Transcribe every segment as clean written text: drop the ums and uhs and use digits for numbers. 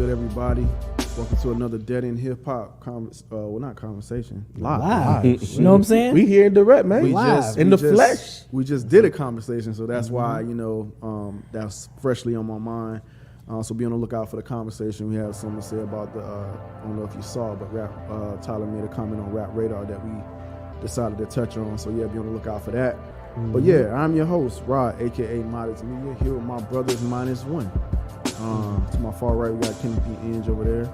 good, everybody? Welcome to another Dead End Hip Hop not conversation. Live. You know what I'm saying? We here in direct, man. In the flesh. We just did a conversation, so that's why, that's freshly on my mind. So be on the lookout for the conversation. We have something to say about the, I don't know if you saw, but Tyler made a comment on Rap Radar that we decided to touch on. So yeah, be on the lookout for that. But yeah, I'm your host, Rod, aka Modest Media, here with my brothers minus one. To my far right, we got Kenny P. Inge over there.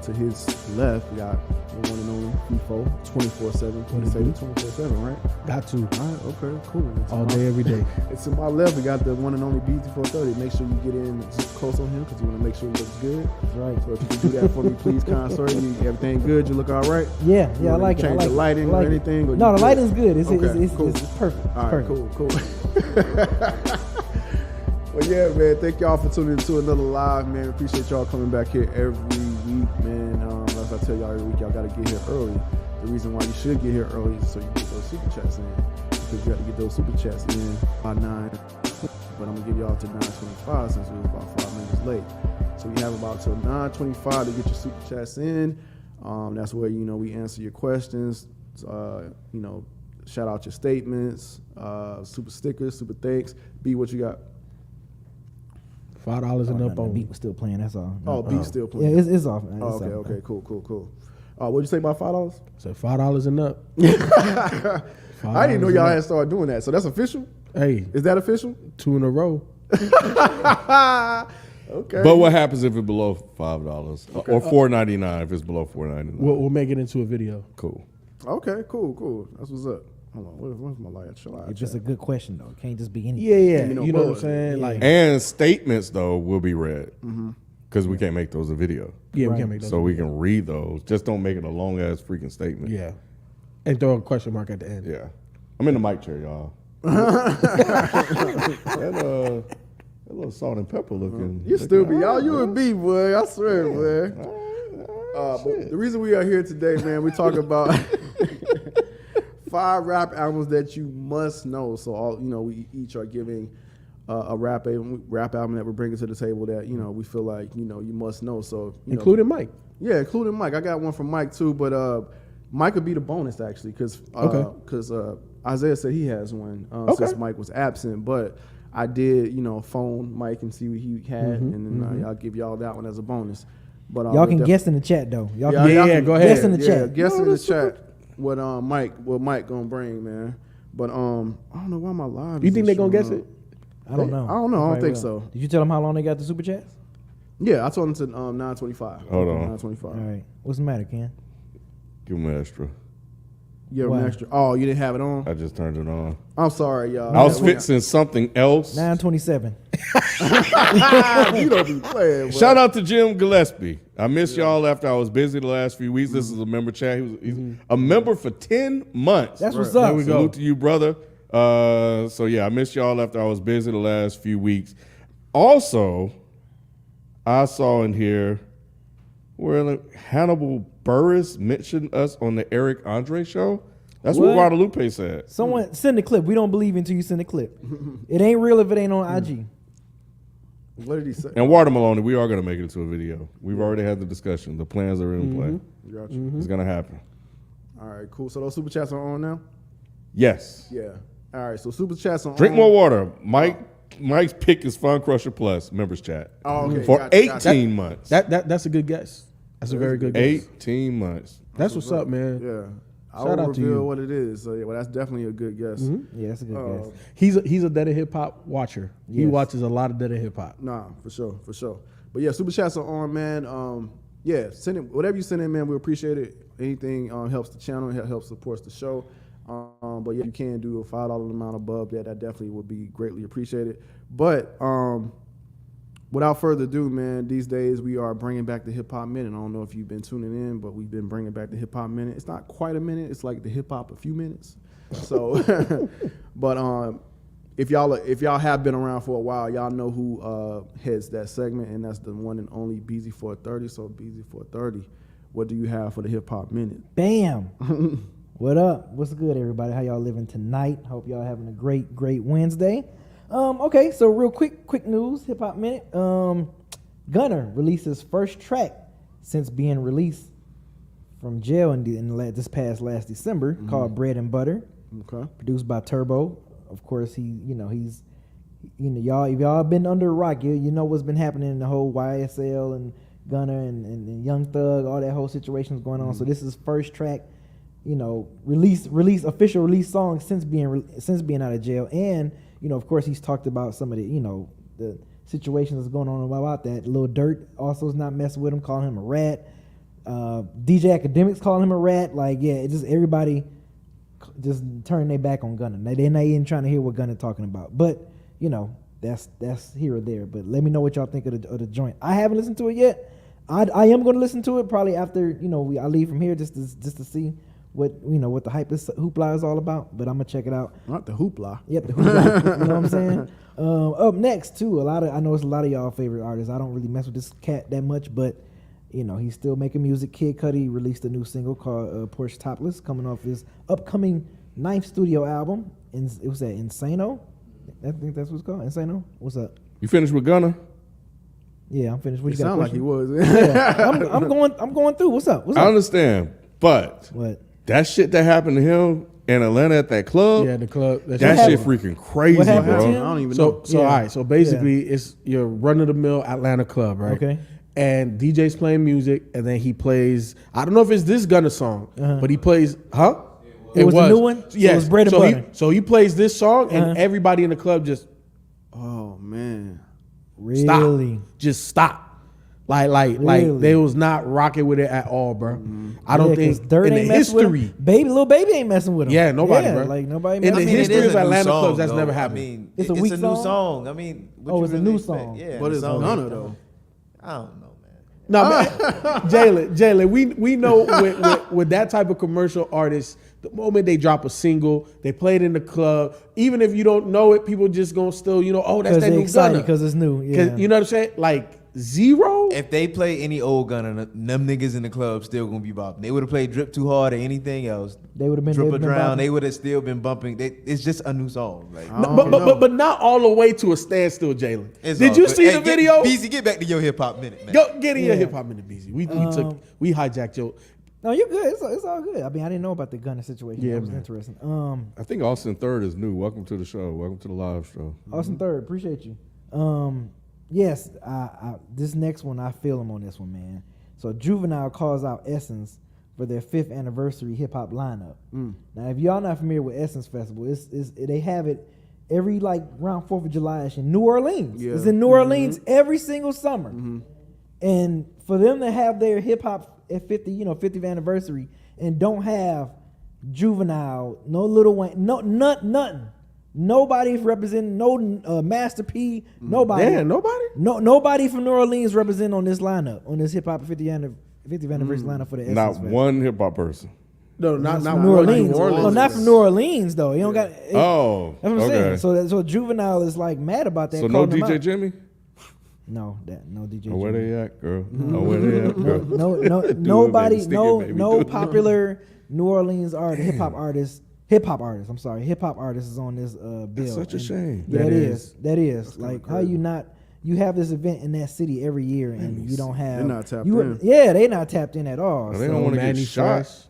To his left, we got the one and only FIFO, 24/7. Can you say the 24/7, right? Got to. All right, okay, cool. All day, every day. And to my left, we got the one and only BT430. Make sure you get in close on him because you want to make sure he looks good. That's right. So if you can do that for me, please, kind sir. Everything good? You look all right? Yeah, I like it. Change the lighting or anything? Or no, the lighting's good. It's cool. It's perfect. All right, perfect. cool. Well, yeah, man, thank y'all for tuning into another live, man. Appreciate y'all coming back here every week, man. Like I tell y'all every week, y'all got to get here early. The reason why you should get here early is so you get those super chats in. Because you got to get those super chats in by 9. But I'm going to give y'all to 9:25 since we was about 5 minutes late. So you have about till 9:25 to get your super chats in. That's where, we answer your questions, shout out your statements, super stickers, super thanks. B, what you got? $5 and up The on. beat was still playing. That's all. Oh, beat's still playing. Yeah, it's off. Man. It's Okay, off. cool. What'd you say about $5? So $5 and up. I didn't know y'all had started doing that. So that's official? Hey, Is that official? 2 in a row. Okay. But what happens if it's below $5 or $4.99 if it's below $4.99? We'll make it into a video. Cool. Okay, cool. That's what's up. Hold on, where's my light? It's just a good question though. It can't just be anything. Yeah. You know, You know what I'm boy. saying? Yeah. Like, And statements though will be read because we can't make those a video, yeah, Right. we can't make those. so we can read those. Just don't make it a long ass freaking statement. Yeah. And throw a question mark at the end. Yeah. I'm in the mic chair, y'all. that little salt and pepper looking. You stupid, y'all. You a a B, boy. I swear, boy. But the reason we are here today, man, we talk about 5 rap albums that you must know. So all we each are giving a rap album that we're bringing to the table that we feel like you must know. So Including Mike. yeah, including Mike. I got one from Mike too, but Mike would be the bonus actually because Isaiah said he has one since Mike was absent, but. I did, phone Mike and see what he had, and then I'll give y'all that one as a bonus. But Y'all can guess in the chat though. Y'all Yeah, can y'all yeah, can go ahead. guess in the chat. Guess in the chat what Mike gonna bring, man. But I don't know why my live. You think they gonna guess it? I don't know. I don't know. I don't Right, think well. so. Did you tell them how long they got the super chats? Yeah, I told him to 9:25. Hold on. 9:25. All right. What's the matter, Ken? Give them an extra. You have an Why? extra. Oh, you didn't have it on. I just turned it on. I'm sorry, y'all. I was fixing something else. 9:27. You don't be playing. Bro. Shout out to Jim Gillespie. I missed y'all after I was busy the last few weeks. This is a member chat. He's a member for 10 months. That's what's Right. up. There we go. Salute to you, brother. So yeah, I missed y'all after I was busy the last few weeks. Also, I saw in here where Hannibal Burris mentioned us on the Eric Andre show. That's what, What? Guadalupe said. Someone send the clip. We don't believe until you send the clip. It ain't real if it ain't on IG. What did he say? And Water Maloney, we are going to make it into a video. We've already had the discussion. The plans are in play. Got you. It's going to happen. All right, cool. So those super chats are on now. Yes. Yeah. All right. So super chats are Drink on. more water. Mike's pick is Fun Crusher Plus members chat. Oh, okay. For Gotcha, 18 gotcha. months. That's a good guess. That's a very good guess. 18 months. That's what's up, man. Yeah. I Shout will out to reveal you. what it is. So yeah, well, that's definitely a good guess. Yeah, that's a good guess. He's a Dead Hip Hop watcher. He Yes. watches a lot of Dead Hip Hop. Nah, for sure. But yeah, super chats are on, man. Yeah, send it. Whatever you send in, man, we appreciate it. Anything helps the channel, helps supports the show. But yeah, you can do a $5 amount above that. That definitely would be greatly appreciated. But without further ado, man, these days we are bringing back the Hip Hop Minute. I don't know if you've been tuning in, but we've been bringing back the Hip Hop Minute. It's not quite a minute. It's like the Hip Hop a few minutes. So, but if y'all have been around for a while, y'all know who heads that segment, and that's the one and only BZ430. So BZ430, what do you have for the Hip Hop Minute? Bam. What up? What's good, everybody? How y'all living tonight? Hope y'all having a great Wednesday. Okay, so real quick news, Hip Hop Minute. Gunna released his first track since being released from jail this past last December, called Bread and Butter. Okay. Produced by Turbo. Of course, y'all, if y'all been under a rock, you know what's been happening in the whole YSL and Gunna and Young Thug, all that whole situation is going on. So this is first track, official release song since being out of jail. And of course, he's talked about some of the situations that's going on about that. Lil Durk also is not messing with him, calling him a rat. DJ Academics calling him a rat. Like, yeah, it's just everybody just turning their back on Gunna. They're not even trying to hear what Gunna talking about. But that's here or there. But let me know what y'all think of the joint. I haven't listened to it yet. I am going to listen to it probably after I leave from here just to see what what the hoopla is all about. But I'm gonna check it out. Not the hoopla. Yep, the hoopla. You know what I'm saying? Up next too, I know it's a lot of y'all favorite artists. I don't really mess with this cat that much, but he's still making music. Kid Cudi released a new single called Porsche Topless, coming off his upcoming 9th studio album. It was that Insano. I think that's what it's called. Insano. What's up? You finished with Gunna? Yeah, I'm finished. What It you got? sound like he was. Yeah, I'm going through. What's up? I understand, but What? that shit that happened to him in Atlanta at that club, Yeah, the club. that shit shit freaking crazy, What happened bro. to I him? don't even So know. so Yeah. all right. So basically, it's your run of the mill Atlanta club, right? Okay. And DJ's playing music, and then he plays. I don't know if it's this Gunna song, but he plays. Huh? It was the new one? So it Yes. was Bread and so Butter. so he plays this song, and everybody in the club just Oh man. Really? stop. Just stop. Like Really? they was not rocking with it at all, bro. I don't Yeah, 'cause think Dirt in the ain't messing with history. him. Lil Baby ain't messing with him. Yeah, nobody, yeah, bro. Like nobody. In the messing with him. history it is of a new Atlanta song, clubs, that's though. never I happened. mean, It's a it's weak a new song? song. I mean, what Oh, you it's a really new expect? song. Yeah, But the it's song Gunna is- though. I don't know, man. No, man, Jalen, we know with that type of commercial artist, the moment they drop a single, they play it in the club. Even if you don't know it, people just gonna still, oh, that's Because that they new excited Gunna. because it's new. Yeah. You know what I'm saying? Like Zero. If they play any old Gunna, them niggas in the club still gonna be bopping. They would have played Drip Too Hard or anything else. They would have been Drip or they'd been Drown. bopping. They would have still been bumping. It's just a new song. Like, I don't know. But not all the way to a standstill, Jalen. it's Did all you good. see Hey, the video? BZ, get back to your hip hop minute, man. Go get in your Yeah. hip hop minute, BZ. We hijacked your. No, you're good. It's all good. I mean, I didn't know about the Gunna situation. Yeah, That was man. interesting. I think Austin Third is new. Welcome to the show. Welcome to the live show. Austin Third, appreciate you. Yes, this next one, I feel him on this one, man. So Juvenile calls out Essence for their 5th anniversary hip hop lineup. Now, if y'all not familiar with Essence Festival, they have it every around 4th of July in New Orleans. Yeah. It's in New Orleans every single summer. And for them to have their hip hop at 50th anniversary and don't have Juvenile, no Lil Wayne, nothing. Nobody's representing, no Master P, nobody. Damn, nobody. Nobody from New Orleans representing on this lineup, on this hip hop 50th anniversary lineup for the Essence Not Fest. one hip hop person. No, not From New one Orleans. New Orleans. No, not from New Orleans though. You don't got. Oh, That's what I'm okay. saying. So Juvenile is mad about that. So no calling them DJ out. Jimmy? No DJ. Oh, where Jimmy. they at, girl? Oh, where they at, girl? No, it, nobody, baby. Stick it, baby. Do it. popular New Orleans hip hop artist. Hip hop artist is on this bill. That's such a And- shame. Yeah, That that is. Like, how you not? You have this event in that city every year, and you don't have. They're not tapped you, in. Yeah, they're not tapped in at all. They So- don't want to get Manny shot. Fresh.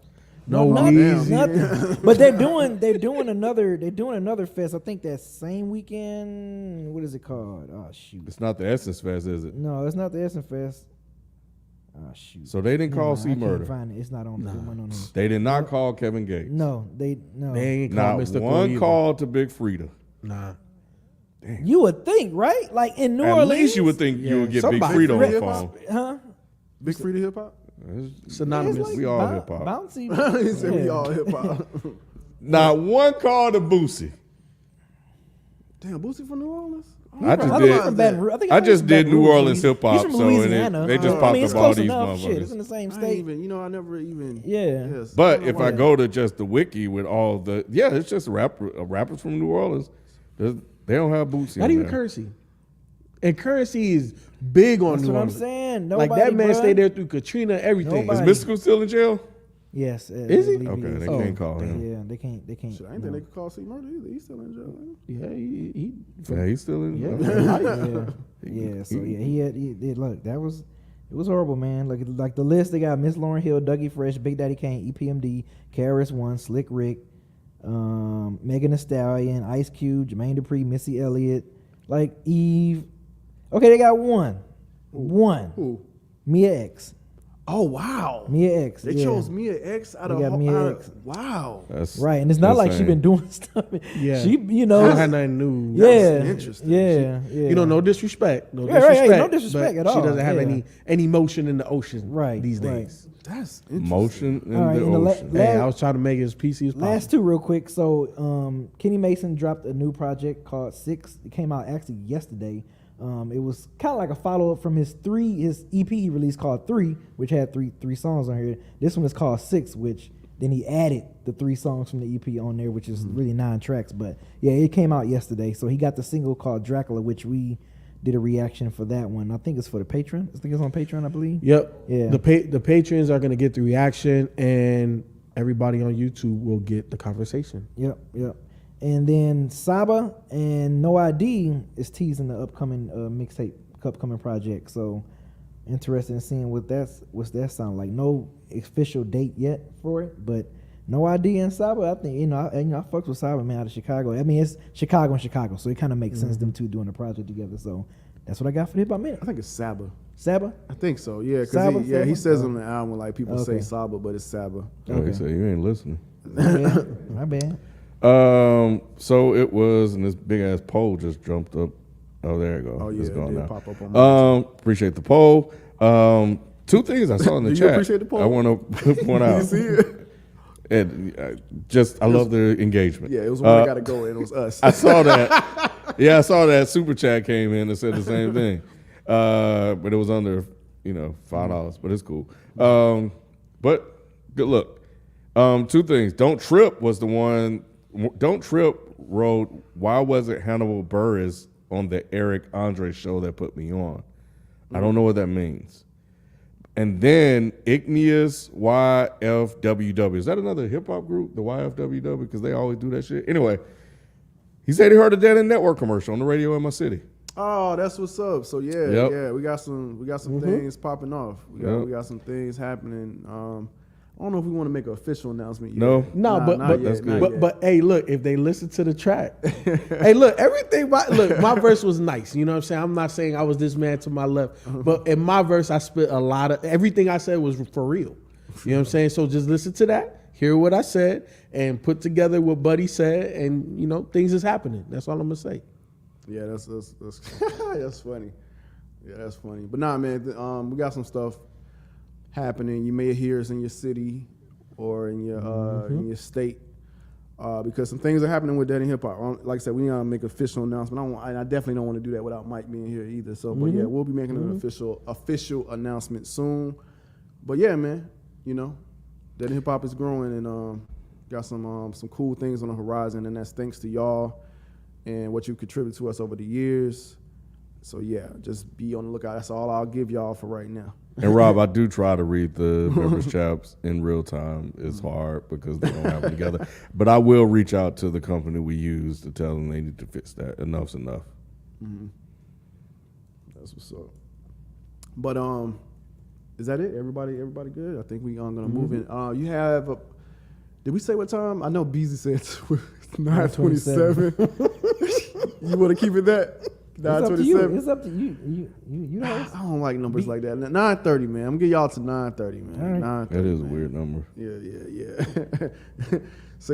No nothing, Weezy. nothing. But they're doing another fest. I think that same weekend. What is it called? Oh shoot. It's not the Essence Fest, is it? No, it's not the Essence Fest. Oh shoot. So they didn't call Never mind, C I can't Murder. find it. It's not on. It went on here. They did not call Kevin Gates. No. They ain't Not called Mr. one Cool call to Big Frida. Nah. You would think, right? Like in New At Orleans. least you would think you would get Big somebody- Frida on the Hip phone. hop? Huh? Big Frida hip hop. Synonymous. It's like We all hip hop. Bouncy. He said we Yeah. all hip hop. Not one call to Boosie. Damn, Boosie from New Orleans. I just I did. think from Baton Rouge. think I he's just from did Baton New Rouge, Orleans so hip hop, he's from so and Louisiana. they just I popped mean, it's up all close these enough. Shit, motherfuckers. it's in the same I ain't state. even, I never even. Yeah. Yes. But don't if know I why. go to just the wiki with all the, it's just rappers from New Orleans. They don't have Boosie. Not on even there. Currency. And Currency is big on That's New what I'm Orleans. saying. Like Nobody, that man bruh. stayed there through Katrina, everything. Nobody. Is Mystical still in jail? Yes. Is he? believe Okay, is. they Oh, can't call him. Yeah, they can't. Shit, I ain't think they could call C Murder either. He's still in jail. Man. Yeah, he Yeah, he's still in. Yeah. okay. Yeah. So yeah, he look, it was horrible, man. Like the list, they got Miss Lauryn Hill, Dougie Fresh, Big Daddy Kane, EPMD, KRS-One, Slick Rick, Megan Thee Stallion, Ice Cube, Jermaine Dupri, Missy Elliott, like Eve. Okay, they got one. Who? Mia X. Oh wow. Mia X. They yeah. chose Mia X out They of got Mia out of- X. Wow. That's Right, and it's not like she insane. been doing stuff. Yeah. She, I don't have nothing new. Yeah. interesting. Yeah. You know, no disrespect. No Yeah, right, disrespect. no disrespect but at all, She doesn't have yeah. any motion in the ocean Right, these right. days. That's interesting. motion in All right, the and the ocean. Hey, I was trying to make it as PC as possible. Last two real quick. So Kenny Mason dropped a new project called Six. It came out actually yesterday. It was kind of like a follow up from his EP he released called 3, which had three songs on here. This one is called 6, which then he added the 3 songs from the EP on there, which is really 9 tracks. But yeah, it came out yesterday. So he got the single called Dracula, which we did a reaction for that one. I think it's for the Patreon. I think it's on Patreon, I believe. Yep. Yeah. The patrons are going to get the reaction, and everybody on YouTube will get the conversation. Yep. And then Saba and No ID is teasing the upcoming mixtape, upcoming project. So interested in seeing what's that sound like. No official date yet for it, but No ID and Saba, I think I fucks with Saba, man, out of Chicago. I mean, it's Chicago and Chicago, so it kind of makes sense them two doing a project together. So that's what I got for the Hip Hop Minute. I think it's Saba. Saba. I think so. Yeah, Saba, because he Saba? says on the album like people say Okay. Saba, but it's Saba. Oh, he said you ain't listening. My bad. So it was, and this big ass poll just jumped up. Oh, there you go. Oh, yeah, It's it gone did now. pop up on mine, Appreciate the poll. Two things I saw in the Do you chat. appreciate the poll? I want to point out. You see it? And I love the engagement. Yeah, it was one that got to go, and it was us. I saw that. Yeah, I saw that super chat came in and said the same thing. But it was under, $5, but it's cool. But good look. Two things. Don't Trip was the one. Don't Trip wrote, why wasn't Hannibal Buress on the Eric Andre show that put me on? I don't know what that means. And then Igneous YFWW. Is that another hip hop group, the YFWW? Because they always do that shit. Anyway, he said he heard a Dead End Network commercial on the radio in my city. Oh, that's what's up. So Yep. yeah, we got some things popping off. We got some things happening. I don't know if we want to make an official announcement yet. No? No, Nah, but not but, yet, that's not good. yet. but hey, look, if they listen to the track, hey, look, my verse was nice. You know what I'm saying? I'm not saying I was this man to my left, but in my verse, I spit a lot of everything I said was for real. You know what I'm saying? So just listen to that, hear what I said, and put together what Buddy said, and things is happening. That's all I'm gonna say. Yeah, that's that's funny. Yeah, that's funny. But nah, man, we got some stuff happening. You may hear us in your city or in your state because some things are happening with Dead End Hip Hop. Like I said, we need to make an official announcement. I definitely don't want to do that without Mike being here either. So, but yeah, we'll be making an official announcement soon. But yeah, man, Dead End Hip Hop is growing and got some cool things on the horizon, and that's thanks to y'all and what you contributed to us over the years. So yeah, just be on the lookout. That's all I'll give y'all for right now. And Rob, I do try to read the members' chaps in real time. It's hard because they don't have them together. But I will reach out to the company we use to tell them they need to fix that. Enough's enough. That's what's up. But is that it? Everybody good? I think we gonna move in. You have did we say what time? I know Beezy said 9:27. You want to keep it that? It's up to 9:27. you. It's up to you. You know. I don't like numbers like that. 9:30, man. I'm gonna get y'all to 9:30, man. All right. 9:30. That is a weird number. Yeah. So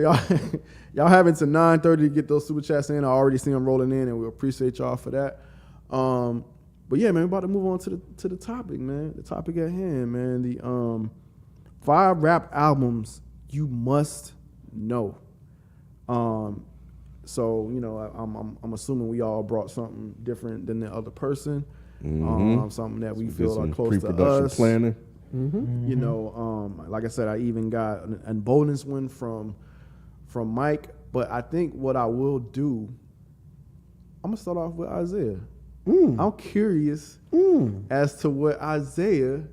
y'all having to 9:30 to get those super chats in. I already see them rolling in, and we appreciate y'all for that. But yeah, man, we're about to move on to the topic, man. The topic at hand, man. The 5 rap albums you must know. So I'm assuming we all brought something different than the other person. Something that we Did feel are some close to pre-production us. planning. Like I said, I even got an bonus one from Mike. But I think what I will do, I'm gonna start off with Isaiah. I'm curious as to what Isaiah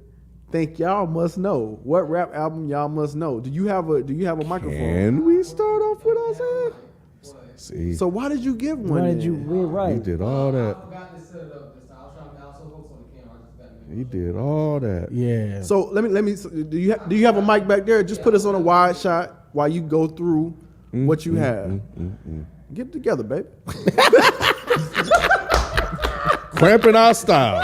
think y'all must know? What rap album y'all must know? Do you have a microphone? Can we start off with us? See, So why did you give one? Why did you? then? We're he right. did all that. I forgot to set it up this time. I was trying to balance so focus on the camera. I just got to He did all that. Yeah. So let me. Do you have a mic back there? Just put us on a wide shot while you go through what you have. Get it together, baby. Cramping our style.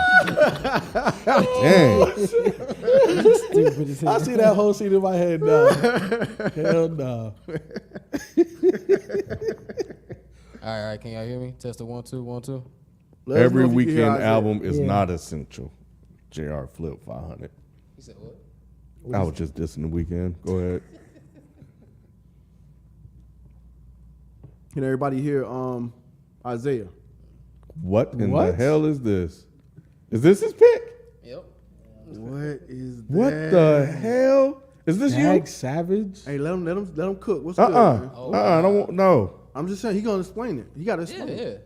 Dang. Stupid as hell. I see that whole scene in my head now. Hell no. All right, can y'all hear me? Test it 1 2 1 2. Let us know Every if you can hear weekend Isaiah. album is Yeah. not essential. JR Flip 500. You said what? I was just dissing the weekend. Go ahead. Can everybody hear Isaiah? What in the What? hell is this? Is this his pick? Yep. What is that? What the hell? Is this Dag you? Savage. Hey, let him cook. What's good? Man? I don't want no. I'm just saying he gonna explain it. He got to Yeah, explain. yeah. it.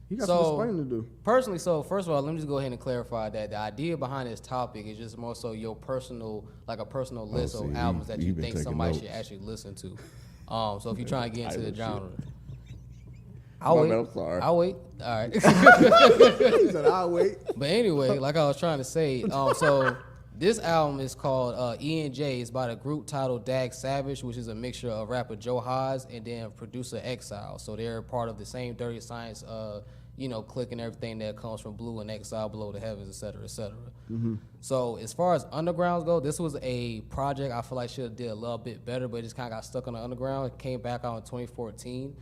He got So- some explaining to do. Personally, so first of all, let me just go ahead and clarify that the idea behind this topic is just more so your personal, like a personal list see, of albums that you you been think taking somebody notes. should actually listen to. So if you're trying to get into the genre, My I'll wait. bad, I'm sorry. I'll wait. All right. He said, "I'll wait." But anyway, like I was trying to say, so this album is called E&J. It's by the group titled Dag Savage, which is a mixture of rapper Joe Haas and then producer Exile. So they're part of the same Dirty Science, clique and everything that comes from Blue and Exile, Below the Heavens, et cetera, et cetera. So as far as undergrounds go, this was a project I feel like should have did a little bit better, but it just kind of got stuck on the underground. It came back out in 2014.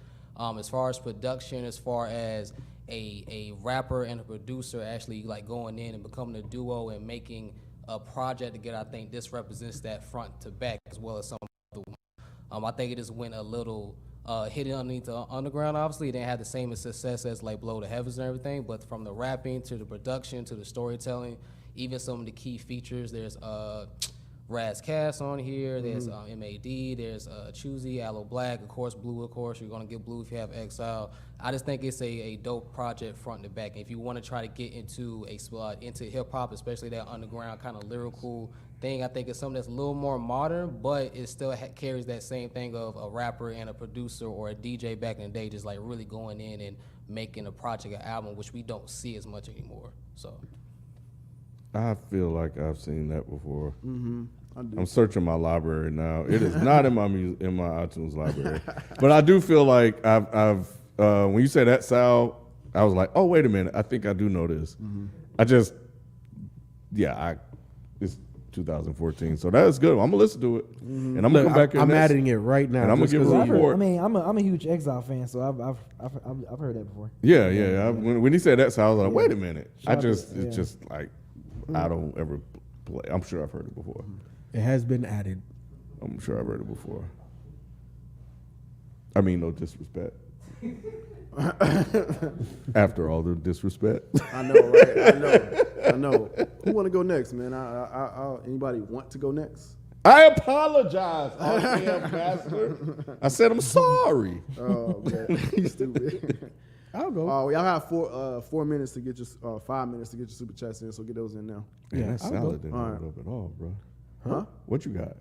As far as production, as far as a rapper and a producer actually like going in and becoming a duo and making a project together, I think this represents that front to back as well as some other one. I think it just went a little hidden underneath the underground. Obviously, it didn't have the same success as like Below the Heavens and everything, but from the rapping to the production to the storytelling, even some of the key features, there's Raz Cass on here, there's MAD, there's Choosy, Aloe Black, of course, Blue, of course. You're going to get Blue if you have Exile. I just think it's a dope project front to back. And if you want to try to get into into hip-hop, especially that underground kind of lyrical thing, I think it's something that's a little more modern, but it still carries that same thing of a rapper and a producer or a DJ back in the day just like really going in and making a project, an album, which we don't see as much anymore. So I feel like I've seen that before. I do. I'm searching my library now. It is not in my iTunes library, but I do feel like I've when you say that sound, I was like, oh wait a minute, I think I do know this. It's 2014, so that is good. I'm gonna listen to it, and I'm gonna Look, come back here. I'm next- adding it right now. And I'm gonna just give 'cause a of I've you. heard, report. I mean, I'm a huge Exile fan, so I've heard that before. Yeah. When he said that sound, I was like, wait a minute. Shout out to- It's yeah. just like I don't ever play. I'm sure I've heard it before. It has been added. I'm sure I've heard it before. I mean, no disrespect. After all the disrespect. I know, right? I know. Who want to go next, man? Anybody want to go next? I apologize, RKM bastard. I said I'm sorry. Oh man, you stupid. I'll go. Y'all have 4 minutes to get your 5 minutes to get your super chats in, so get those in now. Man, Yeah, that I'll salad go. didn't hold up at all, bro. Huh? What you got?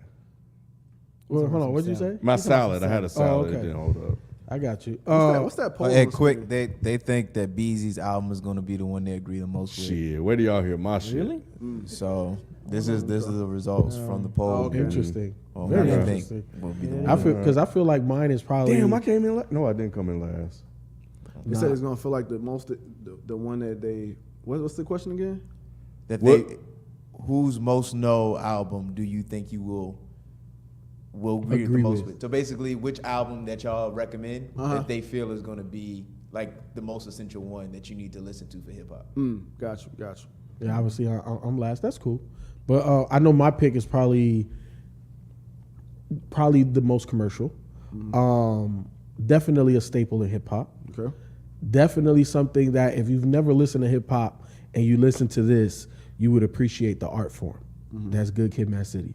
Well, hold on. What did you say? My salad. I had a salad. okay. It didn't hold up. I got you. What's that poll? Hey, on quick, screen? they think that Beezy's album is gonna be the one they agree the most with. Shit, where do y'all hear my shit? Really? So this is the results from the poll. okay. Interesting. On Very who they interesting. think will be the Yeah. one. I feel like mine is probably. Damn, I came in last. No, I didn't come in last. They said it's gonna feel like the most the one that they. What's the question again? That What- they, whose most know album do you think you will agree the Agree most with. with? So basically, which album that y'all recommend Uh-huh. that they feel is going to be like the most essential one that you need to listen to for hip hop? Got you. Yeah, obviously I'm last. That's cool, but I know my pick is probably the most commercial. Definitely a staple in hip hop. Okay. Definitely something that if you've never listened to hip hop and you listen to this, you would appreciate the art form. That's Good Kid, Mad City.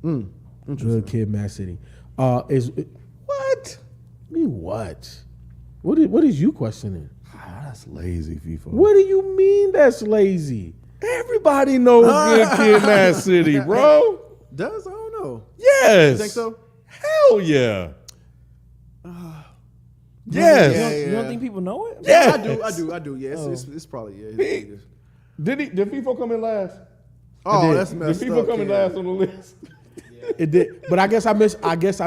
Good Kid, Mad City. What? I mean, what? What is you questioning? Ah, that's lazy, FIFA. What do you mean that's lazy? Everybody knows Good Kid, Mad City, bro. Does I don't know. Yes. You think so? Hell yeah. You Yes. don't think people know it? Yes. I do. Yeah, it's probably Did FIFO come in last? Oh, did. that's Did messed FIFO up. come in Ken. last on the list? It did, but I guess I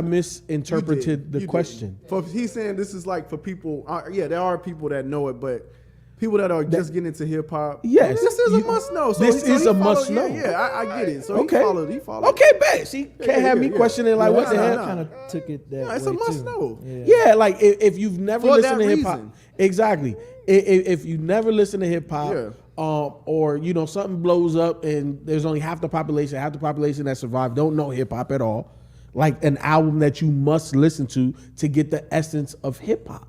misinterpreted You did. the You question. did. He's saying this is like for people. Yeah, there are people that know it, but people that are just getting into hip hop. Yes. this is a must know. So This is a followed- must know. Yeah, I get it. So Okay. he followed. Okay, bet. See, can't have me yeah. questioning like, what the Nah, hell? nah. kind of took it that Yeah, it's way a must too. know. Yeah, like if you've never For listened that to hip hop, reason. exactly. If you never listen to hip hop, Yeah. or something blows up and there's only half the population that survived don't know hip hop at all, like an album that you must listen to get the essence of hip hop.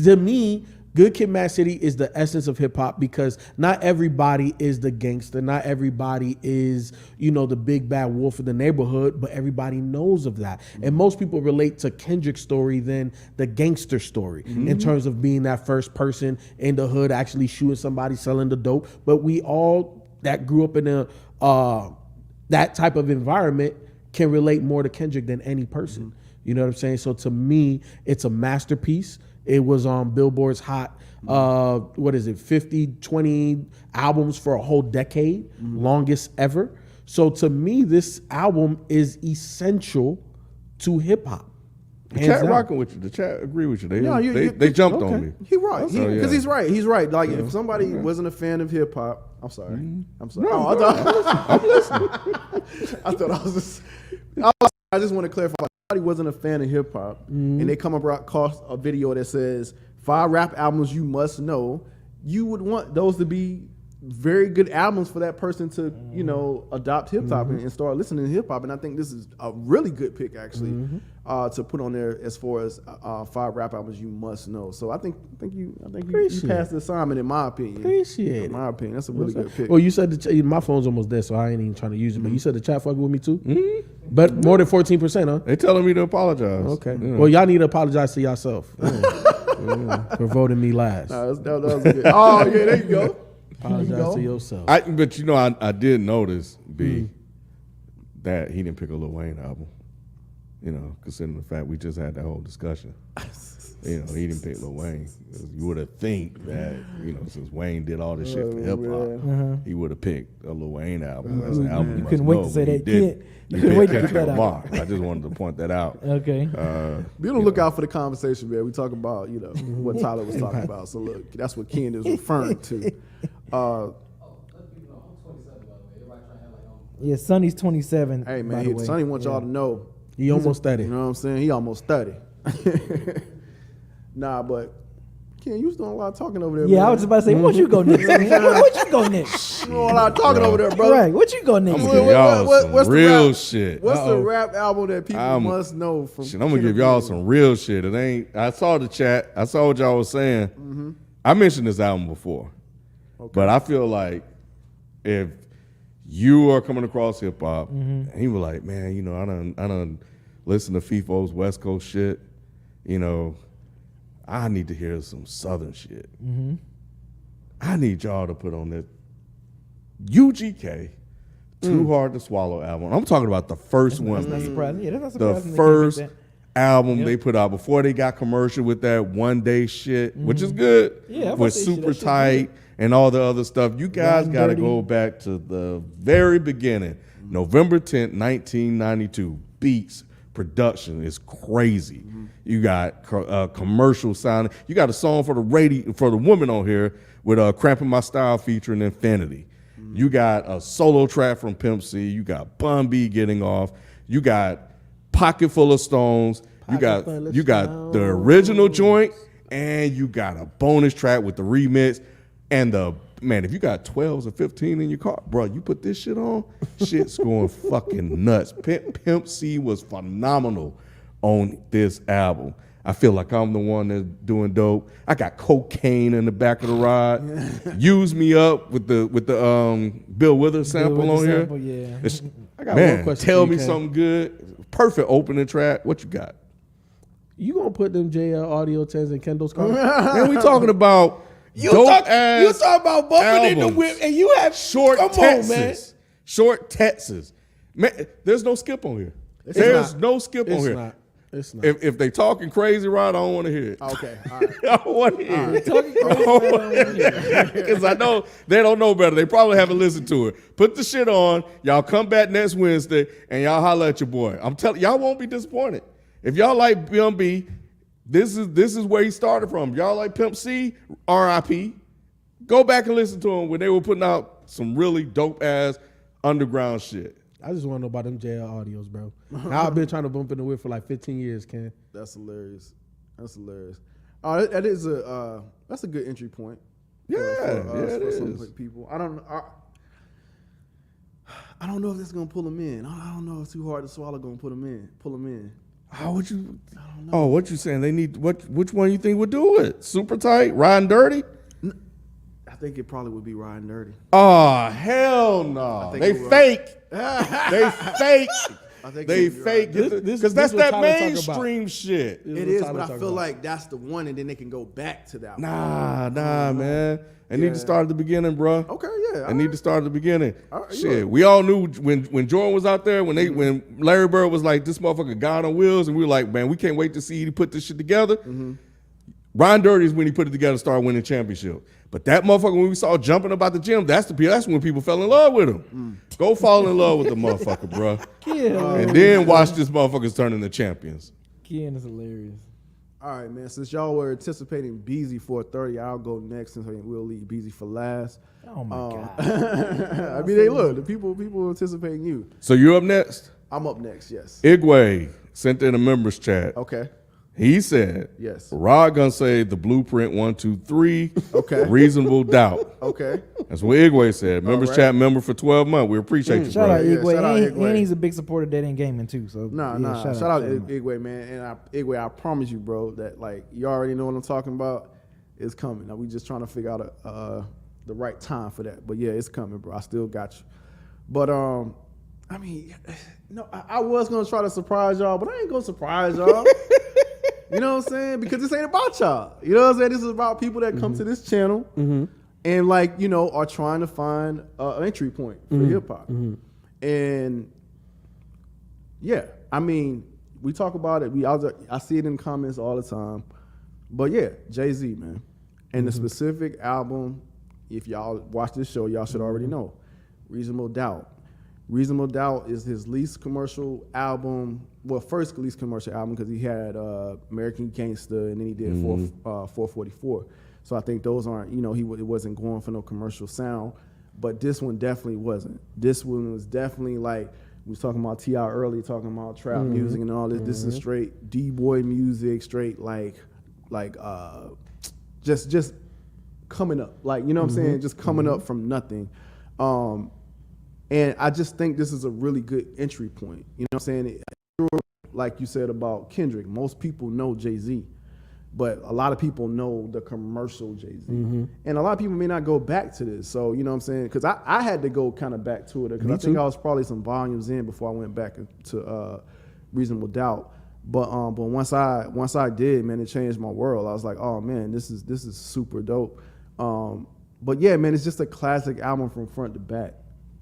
To me, Good Kid, Mad City is the essence of hip hop because not everybody is the gangster, not everybody is the big bad wolf of the neighborhood, but everybody knows of that. And most people relate to Kendrick's story than the gangster story in terms of being that first person in the hood actually shooting somebody, selling the dope. But we all that grew up in that type of environment can relate more to Kendrick than any person. You know what I'm saying? So to me, it's a masterpiece. It was on Billboard's hot, 50, 20 albums for a whole decade, longest ever. So to me, this album is essential to hip hop. The chat rocking with you. The chat agree with you. They jumped on me. He right. So, Because yeah. he's right. He's right. Like if somebody wasn't a fan of hip hop, I'm sorry. I'm sorry. No, Oh, I'm listening. I thought I was just. I just want to clarify. If somebody wasn't a fan of hip hop, and they come across a video that says 5 rap albums you must know, you would want those to be very good albums for that person to adopt hip hop and start listening to hip hop. And I think this is a really good pick actually to put on there as far as 5 rap albums you must know. So I think you passed the assignment in my opinion. Appreciate In my opinion, that's a really good pick. Well, you said my phone's almost dead, so I ain't even trying to use it. But you said the chat fucking with me too. But more than 14%, huh? They telling me to apologize. Okay. Yeah. Well, y'all need to apologize to yourself for voting me last. That was good. Oh yeah, there you go. Apologize to yourself. But I did notice, B, that he didn't pick a Lil Wayne album. Considering the fact we just had that whole discussion. He didn't pick Lil Wayne. You would have think that, since Wayne did all this shit for hip hop, he would have picked a Lil Wayne album as an album. You couldn't wait to say that. You couldn't wait to get that out. I just wanted to point that out. Okay. Be on the lookout for the conversation, man. We talk about, what Tyler was talking about. So look, that's what Ken is referring to. Yeah, Sonny's 27. Hey by man, the way. Sonny wants y'all to know. He almost 30. You know what I'm saying? He almost 30. Nah, but Ken, you was doing a lot of talking over there. Yeah, man. I was about to say, what you go next? What you go next? You doing a lot of talking over there, brother. Right, what you go next? I'm gonna give y'all what's some the real rap- shit. What's the rap album that people must know from? Shit, I'm gonna give y'all some real shit. It ain't. I saw the chat. I saw what y'all was saying. I mentioned this album before, but I feel like if you are coming across hip hop and you were like, man, I done listen to FIFO's West Coast shit. I need to hear some Southern shit. I need y'all to put on this UGK Too Hard to Swallow album. I'm talking about the first one. That's not surprising. Yeah, that's not The surprising. first They can't album they put out before they got commercial with that One Day shit, which is good. Yeah, I with say shit, Super that shit Tight and all the other stuff. You guys Riding got to Dirty. go back to the very beginning. November 10th, 1992. Beats production is crazy. You got commercial sound. You got a song for the woman on here with Cramping My Style featuring Infinity. You got a solo track from Pimp C. You got Bun B getting off. You got Pocket Full of Stones. You got the original joint, and you got a bonus track with the remix. And if you got 12s or 15 in your car, bro, you put this shit on, shit's going fucking nuts. Pimp C was phenomenal on this album. I feel like I'm the one that's doing dope. I got cocaine in the back of the ride. Use Me Up with the Bill Withers sample Bill on Withers here. sample, yeah. It's- I got man, one question tell for you, me Ken. something good. Perfect opening track. What you got? You gonna put them JL Audio 10s in Kendall's car? Man, we talking about You dope talk ass about bumping in the albums. whip, and you have Short come Texas. on, man. Short Texas. Man, there's no skip on here. It's There's not. no skip on It's here. not. It's not. If they talking crazy, right, I don't want to hear it. Okay, all right. I don't want to hear it. Because I know they don't know better. They probably haven't listened to it. Put the shit on. Y'all come back next Wednesday and y'all holler at your boy. I'm telling y'all won't be disappointed. If y'all like Pimp B, this is where he started from. Y'all like Pimp C, R.I.P. Go back and listen to him when they were putting out some really dope ass underground shit. I just want to know about them JL audios, bro. Now I've been trying to bump in the whip for like 15 years, Ken. That's hilarious. That's hilarious. That is that's a good entry point. For some people. I don't know if this is gonna pull them in. I don't know if it's too hard to swallow. Gonna pull them in. Oh, what you? I don't know. Oh, what you saying? They need what? Which one you think would do it? Super tight, riding dirty? I think it probably would be riding dirty. Oh hell no! They fake. They fake. I think They it would be fake riding because that's what that Tyler talk mainstream shit. It is, but I feel like that's the one, and then they can go back to that one. Nah, man. They need to start at the beginning, bro. Okay, yeah. They need to start at the beginning. right, Shit, yeah. we all knew when Jordan was out there, when Larry Bird was like, this motherfucker God on wheels, and we were like, man, we can't wait to see he put this shit together. Ron Dirty is when he put it together and started winning championship. But that motherfucker, when we saw jumping about the gym, that's when people fell in love with him. Go fall in love with the motherfucker, bro. And then watch this motherfuckers turn into champions. Ken is hilarious. All right, man. Since y'all were anticipating Beezy 430, I'll go next, since we'll leave Beezy for last. Oh my God. I mean, the people anticipating you. So you're up next? I'm up next. Yes. Igwe sent in a members chat. Okay. He said, Yes. Rod gonna say the blueprint 1, 2, 3. Okay. Reasonable doubt. Okay. That's what Igwe said. Members right. chat member for 12 months. We appreciate you, Shout bro. out Yeah, Igwe. shout out and, Igwe. and he's a big supporter of Dead End Gaming too. So Nah. Shout out Igwe, man. And Igwe, I promise you, bro, that like you already know what I'm talking about. It's coming. Now we just trying to figure out the right time for that. But yeah, it's coming, bro. I still got you. But I mean, no, I was gonna try to surprise y'all, but I ain't gonna surprise y'all. You know what I'm saying? Because this ain't about y'all. You know what I'm saying? This is about people that come to this channel and like, you know, are trying to find an entry point for hip hop. And yeah, I mean, we talk about it. I see it in the comments all the time. But yeah, Jay-Z, man. And the specific album, if y'all watch this show, y'all should already know. Reasonable Doubt. Reasonable Doubt is his least commercial album. Well, first least commercial album, because he had American Gangster, and then he did 444. So I think those aren't, you know, it wasn't going for no commercial sound. But this one definitely wasn't. This one was definitely like, we was talking about T.I. early, talking about trap music and all this. This is straight D-boy music, straight just coming up. Like, you know what I'm saying? Just coming up from nothing. And I just think this is a really good entry point. You know what I'm saying? Like you said about Kendrick, most people know Jay-Z, but a lot of people know the commercial Jay-Z. And a lot of people may not go back to this. So, you know what I'm saying? Because I had to go kind of back to it, because I think I was probably some volumes in before I went back to Reasonable Doubt. But once I did, man, it changed my world. I was like, oh man, this is super dope. But yeah, man, it's just a classic album from front to back.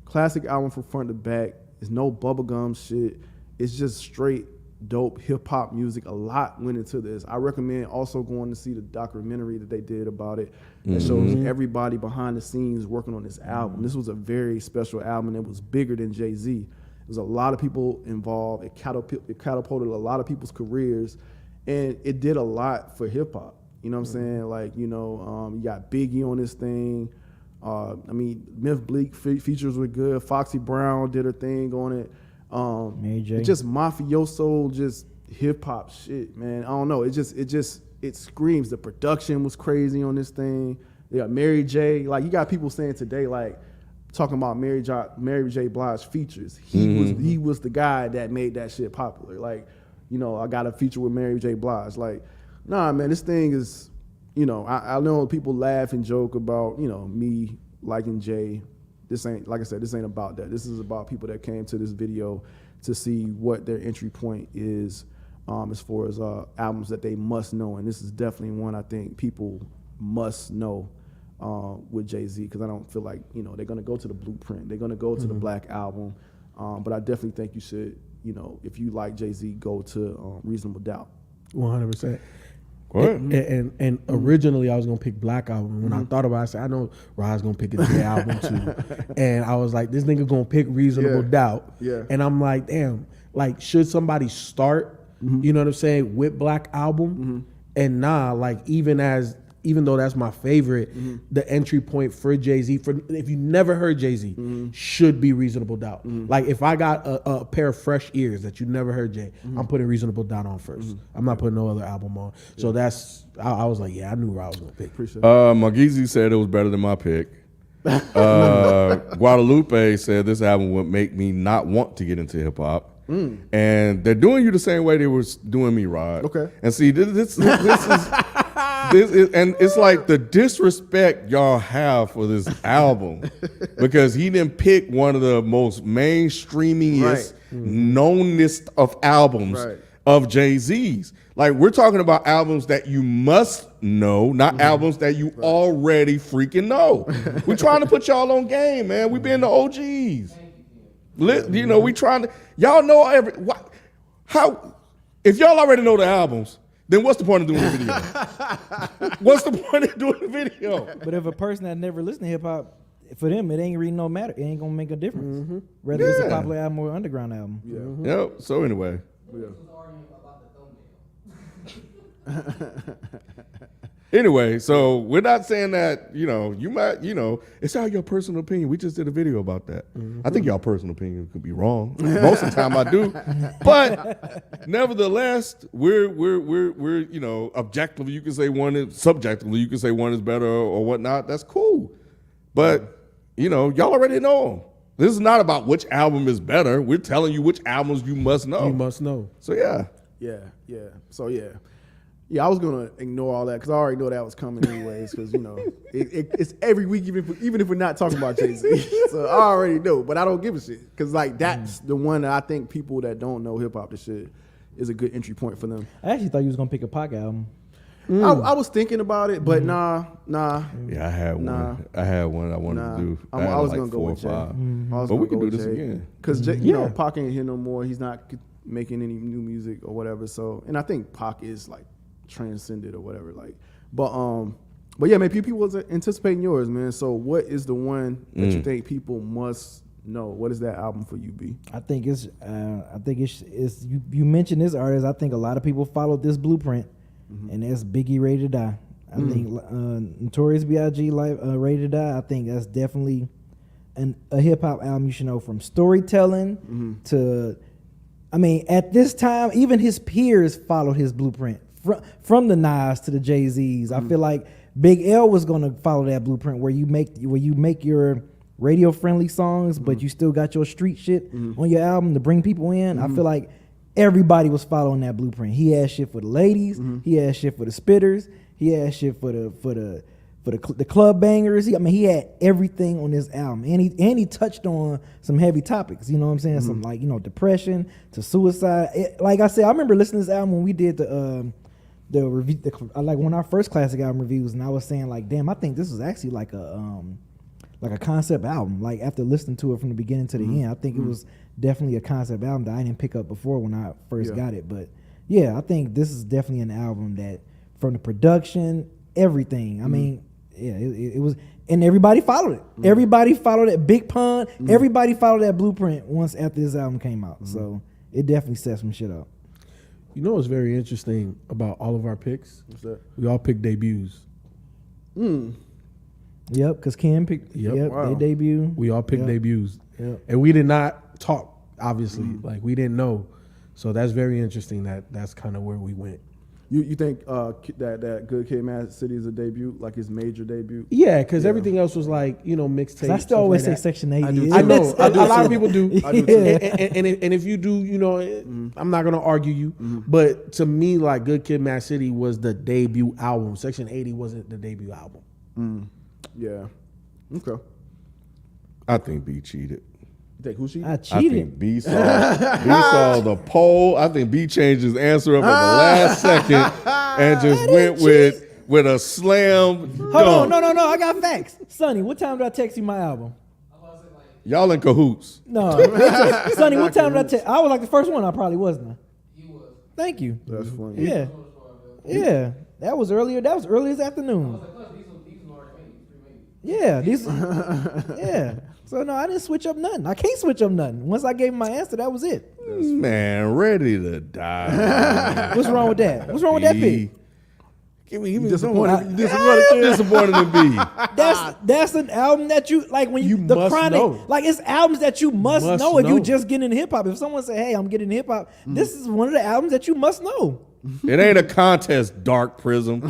Classic album from front to back. There's no bubblegum shit. It's just straight dope hip hop music. A lot went into this. I recommend also going to see the documentary that they did about it that shows everybody behind the scenes working on this album. This was a very special album. It was bigger than Jay-Z. There's a lot of people involved. It catapulted a lot of people's careers, and it did a lot for hip hop. You know what I'm saying? Like, you know, you got Biggie on this thing. I mean, Myth Bleak features were good. Foxy Brown did her thing on it. Mary J. Just mafioso, just hip hop shit, man. I don't know. It screams. The production was crazy on this thing. They got Mary J. Like, you got people saying today, like, talking about Mary J. Blige features. He was the guy that made that shit popular. Like, you know, I got a feature with Mary J. Blige. Like, nah, man, this thing is, you know, I know people laugh and joke about, you know, me liking Jay. This ain't, like I said, this ain't about that. This is about people that came to this video to see what their entry point is as far as albums that they must know. And this is definitely one I think people must know. with Jay-Z, because I don't feel like, you know, they're gonna go to the Blueprint, they're gonna go to the Black Album, but I definitely think you should, you know, if you like Jay-Z, go to Reasonable Doubt. 100%. Go ahead. And originally I was gonna pick Black Album. When I thought about it, I said, I know Rod's gonna pick a J album too. And I was like, this nigga gonna pick Reasonable Doubt. Yeah. And I'm like, damn, like, should somebody start, you know what I'm saying, with Black Album? And nah, like, even though that's my favorite, the entry point for Jay-Z, for if you never heard Jay-Z, should be Reasonable Doubt. Like, if I got a pair of fresh ears that you never heard Jay, I'm putting Reasonable Doubt on first. I'm not putting no other album on. So that's, I was like, yeah, I knew Rod was gonna pick. Appreciate it. Margizi said it was better than my pick. Guadalupe said this album would make me not want to get into hip hop. And they're doing you the same way they were doing me, Rod. Okay. And see, this is, and it's like the disrespect y'all have for this album, because he didn't pick one of the most mainstreamingest, knownest of albums of Jay-Z's. Like, we're talking about albums that you must know, not albums that you already freaking know. We're trying to put y'all on game, man. We being the OGs. You know, we trying to, y'all know how, if y'all already know the albums, then what's the point of doing the video? What's the point of doing the video? But if a person that never listened to hip hop, for them it ain't really no matter. It ain't gonna make a difference whether it's a popular album or underground album. Yep. So anyway. Anyway, so we're not saying that, you know, you might, you know, it's all your personal opinion. We just did a video about that. I think y'all personal opinion could be wrong. Most of the time I do. But nevertheless, we're you know, objectively you can say one is, subjectively you can say one is better or whatnot. That's cool. But, you know, y'all already know. This is not about which album is better. We're telling you which albums you must know. You must know. So yeah. Yeah. So yeah, I was gonna ignore all that because I already know that was coming anyways. Because you know, it's every week, even if we're not talking about Jay-Z. So I already know, but I don't give a shit because like that's the one that I think people that don't know hip hop, this shit is a good entry point for them. I actually thought you was gonna pick a Pac album. I was thinking about it, but nah. Yeah, I had one. I had one I wanted to do. I was like gonna go 4 or with Jay. 5. But we can do this again. Because you know, Pac ain't here no more. He's not making any new music or whatever. So, and I think Pac is like transcended or whatever. Like, but yeah, man, people was anticipating yours, man. So, what is the one that you think people must know? What is that album for you, B? I think it's you mentioned this artist. I think a lot of people followed this blueprint, and that's Biggie Ready to Die. I think Notorious B.I.G. Ready to Die. I think that's definitely a hip hop album you should know, from storytelling to, I mean, at this time, even his peers followed his blueprint. From the Nas to the Jay-Z's, I feel like Big L was gonna follow that blueprint where you make your radio friendly songs, but you still got your street shit on your album to bring people in. I feel like everybody was following that blueprint. He had shit for the ladies, he had shit for the spitters, he had shit for the club bangers. He had everything on this album, and he touched on some heavy topics. You know what I'm saying? Some like, you know, depression to suicide. Like I said, I remember listening to this album when we did the review, like one of our first classic album reviews, and I was saying like, damn, I think this was actually like a concept album. Like after listening to it from the beginning to the end, I think it was definitely a concept album that I didn't pick up before when I first got it. But yeah, I think this is definitely an album that, from the production, everything. I mean, yeah, it was, and everybody followed it. Everybody followed it. Big Pun. Everybody followed that blueprint once after this album came out. So it definitely set some shit up. You know what's very interesting about all of our picks? What's that? We all picked debuts. Yep, because Ken picked they debut. We all picked debuts. Yep. And we did not talk, obviously. Like, we didn't know. So that's very interesting that's kind of where we went. You think that Good Kid, Mad City is a debut, like his major debut? Yeah, because everything else was like, you know, mixtape. I still always say like Section 80. I know. A lot of people do. I do too. And if you do, you know, I'm not going to argue you. But to me, like, Good Kid, Mad City was the debut album. Section 80 wasn't the debut album. Yeah. Okay. I think B cheated. You think who cheated? I I cheated. think B saw the poll. I think B changed his answer up at the last second and just went with with a slam Hold on, dunk. no. I got facts. Sonny, what time did I text you my album? Y'all in cahoots. No, Sonny, what time did I text? I was like the first one. I probably wasn't. Thank you. That's funny. Yeah. That was earlier. That was early this afternoon. Yeah, these. Yeah. So no, I didn't switch up nothing. I can't switch up nothing. Once I gave him my answer, that was it. Man, ready to die. What's wrong with that? What's wrong with that pick? Give me Disappointed. disappointed in B. That's an album that you like when you the must Chronic. know. Like it's albums that you must Must know if you know. just get into hip hop. If someone say, "Hey, I'm getting hip hop," this is one of the albums that you must know. It ain't a contest, Dark Prism.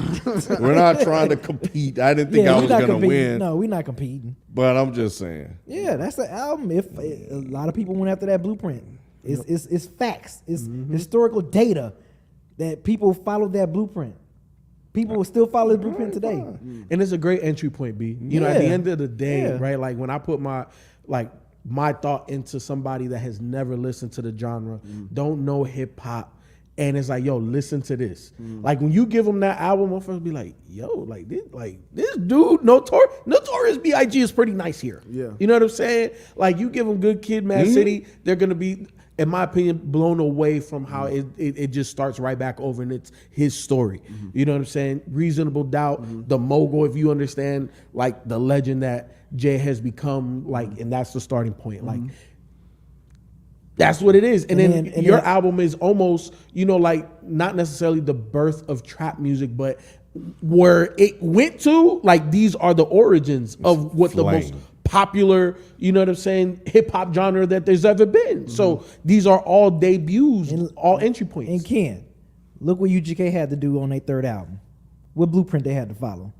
We're not trying to compete. I didn't think I we're was not going to competing. win. No, we're not competing. But I'm just saying. Yeah, that's the album. If a lot of people went after that blueprint, it's facts. It's historical data that people followed that blueprint. People will still follow the blueprint today. And it's a great entry point, B. You know, at the Yeah. end of the day, Yeah. right? Like when I put my thought into somebody that has never listened to the genre, don't know hip hop, and it's like, yo, listen to this. Like when you give them that album, motherfuckers be like, yo, like this dude, Notorious B.I.G. is pretty nice here. Yeah. You know what I'm saying? Like you give them Good Kid, Mad City, they're gonna be, in my opinion, blown away from how it just starts right back over and it's his story. You know what I'm saying? Reasonable Doubt, The Mogul, if you understand like the legend that Jay has become, like, and that's the starting point. Like that's what it is. And then your album is almost, you know, like not necessarily the birth of trap music, but where it went to, like these are the origins of what the most Flame. popular, you know what I'm saying, hip hop genre that there's ever been. So these are all debuts, all entry points. And Ken, look what UGK had to do on their third album. What blueprint they had to follow.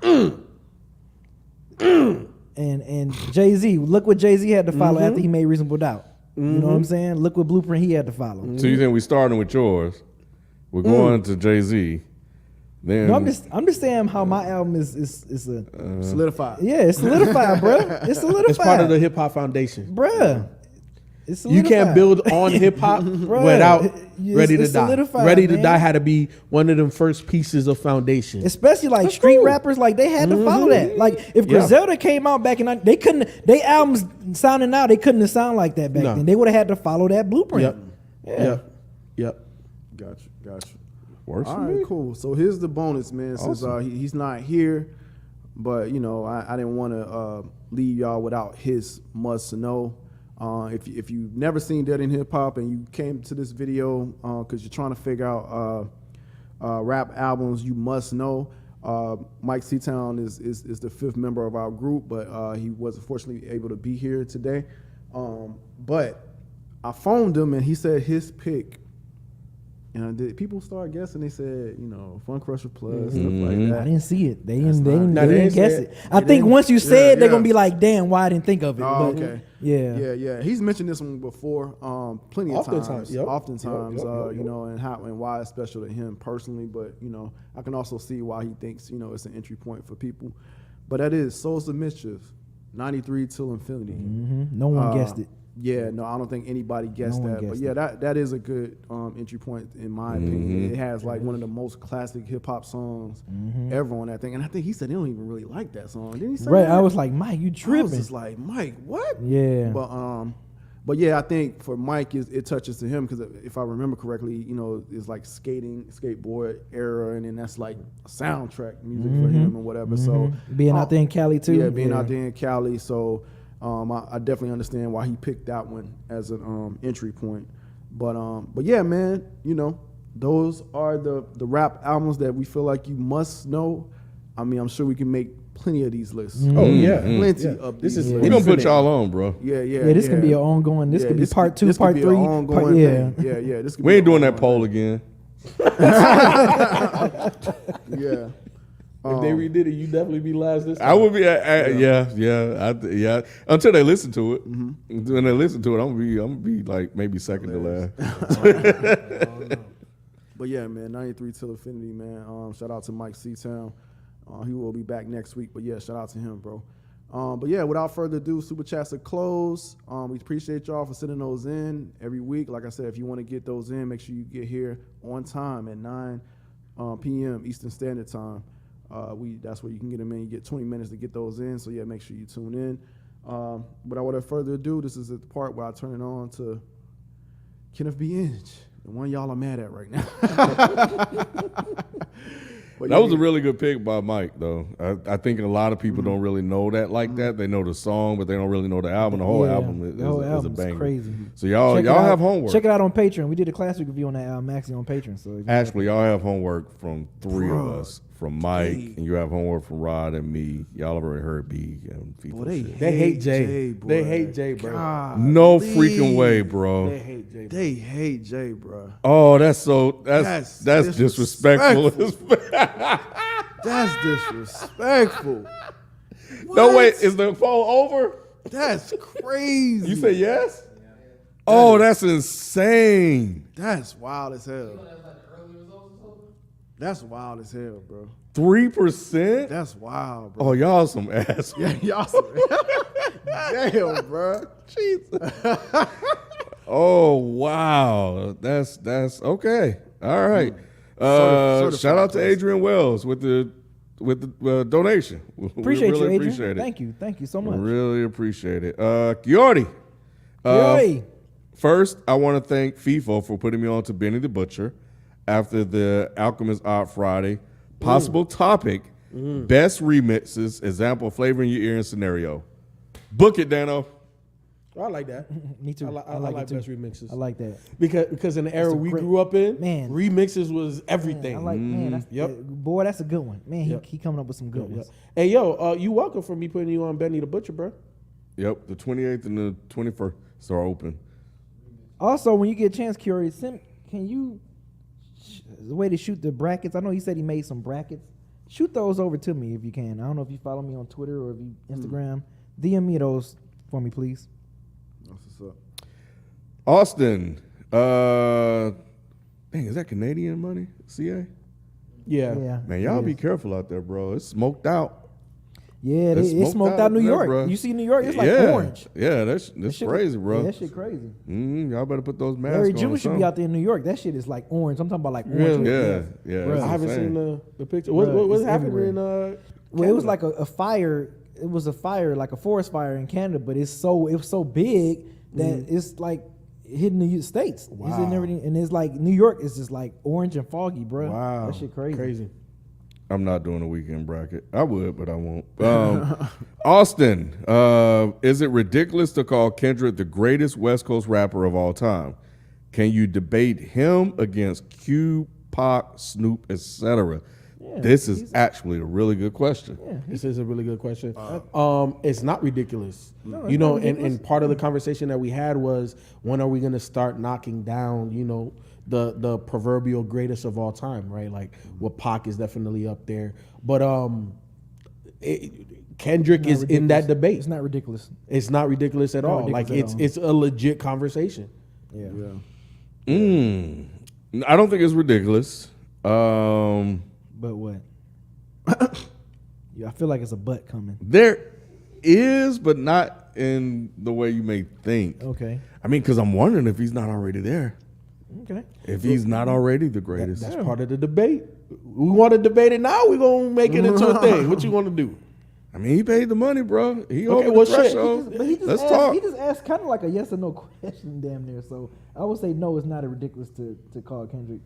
And Jay-Z, look what Jay-Z had to follow after he made Reasonable Doubt. You know what I'm saying? Look what blueprint he had to follow. So you think we starting with yours? We're going to Jay-Z. Then No, I'm just saying how my album is a Solidified. yeah, it's solidified, bruh. It's solidified. It's part of the hip hop foundation. bruh. It's You solidified. can't build on hip hop without Ready to it's Die. solidified, Ready to man. Die had to be one of them first pieces of foundation. Especially like street rappers, like they had to follow that. Like if Griselda came out back in, they couldn't. They albums sounding now, they couldn't have sound like that back No. then. They would have had to follow that blueprint. Yep. Got you. works All for right, me. cool. So here's the bonus, man. Since he's not here, but you know, I didn't want to leave y'all without his must know. If you've never seen Dead in Hip Hop and you came to this video because you're trying to figure out rap albums you must know, Mike Seatown is the fifth member of our group, but he wasn't fortunately able to be here today. But I phoned him and he said his pick. And people start guessing. They said, you know, Fun Crusher Plus, stuff like I that. didn't see it. They didn't they didn't guess say it. it. I think didn't. once you say it, they're Yeah. gonna be like, "Damn, why I didn't think of it." Oh, But, okay. Yeah. He's mentioned this one before, plenty of Oftentimes, times. yep. Oftentimes, Yep. you know, and why it's special to him personally. But you know, I can also see why he thinks, you know, it's an entry point for people. But that is Souls of Mischief, 93 till Infinity. No one guessed it. Yeah, no, I don't think anybody guessed No one that. But guessed yeah, that is a good entry point in my opinion. It has like one of the most classic hip hop songs ever on that thing. And I think he said he don't even really like that song. Didn't he say Right. that? I was like, Mike, you I was tripping? just like, Mike, what? Yeah. But yeah, I think for Mike, it touches to him because if I remember correctly, you know, it's like skateboard era, and then that's like soundtrack music for him and whatever. So Being out there in Cali too. yeah, being out there in Cali. So I definitely understand why he picked that one as an entry point. But yeah, man, you know, those are the rap albums that we feel like you must know. I mean, I'm sure we can make plenty of these lists. Oh yeah. Plenty Yeah. of This these is lists. We're gonna put y'all on, bro. Yeah. Yeah, this can be an ongoing. This could be part 2, this part could be 3. an ongoing yeah. thing. Yeah. This could We be ain't an doing that ongoing poll again. thing. Yeah. If they redid it, you definitely be last this time. I would be, yeah. Until they listen to it. When they listen to it, I'm gonna be like maybe second to last. But yeah, man, 93 till Infinity, man. Shout out to Mike Seatown. He will be back next week. But yeah, shout out to him, bro. But yeah, without further ado, Super Chats are closed. We appreciate y'all for sending those in every week. Like I said, if you want to get those in, make sure you get here on time at 9 p.m. Eastern Standard Time. That's where you can get them in. You get 20 minutes to get those in. So yeah, make sure you tune in. Without further ado, this is the part where I turn it on to Kenneth B. Inge, the one y'all are mad at right now. But That was a really good pick by Mike, though. I think a lot of people don't really know that like that. They know the song, but they don't really know the album. The whole album is a album's banger. crazy. So y'all Check it out. have homework. Check it out on Patreon. We did a classic review on that album actually on Patreon. So if you- Actually, y'all have homework from three of Bruh. us, from Mike, and you have homework from Rod and me. Y'all already heard B and FIFA. Boy, they shit. They hate Jay. boy. They hate Jay, bro. God, No freaking way, bro. They hate Jay. Bro. they hate Jay, bro. Oh, that's disrespectful. That's disrespectful. No, What? wait, is the phone over? That's crazy. You say yes? Oh, that's insane. That's wild as hell. That's wild as hell, bro. 3%? That's wild, bro. Oh, y'all some ass. Yeah, y'all. Damn, bro. Jesus. Oh, wow. That's okay. All right. Certified Shout out to classic. Adrian Wells with the donation. appreciate we you, really Adrian. appreciate it. Thank you so much. Really appreciate it. Giordi. Yay. First, I want to thank FIFO for putting me on to Benny the Butcher after the Alchemist Odd Friday. Possible topic, best remixes, example, flavor in your ear and scenario. Book it, Dano. I like that. Me too. I like it too. best remixes. I like that. Because in the era a we great- grew up in, Man. remixes was everything. I like man. That's, Yep. boy, that's a good one. Man, Yep. he coming up with some good Yeah. ones. Hey, yo, you welcome for me putting you on Benny the Butcher, bro. Yep, the 28th and the 21st are open. Also, when you get a chance, Curious, can you the way to shoot the brackets? I know he said he made some brackets. Shoot those over to me if you can. I don't know if you follow me on Twitter or if you Instagram. DM me those for me, please. That's what's up. Austin. Dang, is that Canadian money? CA? Yeah. Yeah. Man, y'all it be is. careful out there, bro. It's smoked out. Yeah, It's it smoked out New there, York. bro. You see New York, it's like Yeah. orange. Yeah, that's That shit- crazy, bro. Yeah, that shit crazy. Y'all better put those masks Larry on. June or should be something. out there in New York. That shit is like orange. I'm talking about like orange. Really? Yeah. Bruh. I haven't insane. seen the picture. Bruh, What's it's happening everywhere. in Well, it was Canada? like a fire. It was a fire, like a forest fire in Canada, but it was so big that it's like hitting the States. It's in Wow. everything, and it's like New York is just like orange and foggy, bro. Wow. That shit crazy. Crazy. I'm not doing a weekend bracket. I would, but I won't. Austin, is it ridiculous to call Kendrick the greatest West Coast rapper of all time? Can you debate him against Q, Pac, Snoop, etc.? This is actually a really good question. This is a really good question. It's not ridiculous. No, You know, it's not ridiculous. and part of the conversation that we had was, when are we going to start knocking down, the proverbial greatest of all time, right? Like, well, Pac is definitely up there. But Kendrick is in that debate. It's not ridiculous. It's not ridiculous at Not all. ridiculous Like, at all. it's a legit conversation. Yeah. I don't think it's ridiculous. But what? Yeah, I feel like it's a butt coming. There is, but not in the way you may think. Okay. I mean, because I'm wondering if he's not already there. Okay. If he's not already the greatest. That's part of the debate. We want to debate it now. We're going to make it into a thing. What you want to do? I mean, he paid the money, bro. He Okay, over well, the shit. threshold. But he just Let's asked, talk. He just asked kind of like a yes or no question, damn near. So I would say no, it's not a ridiculous to call Kendrick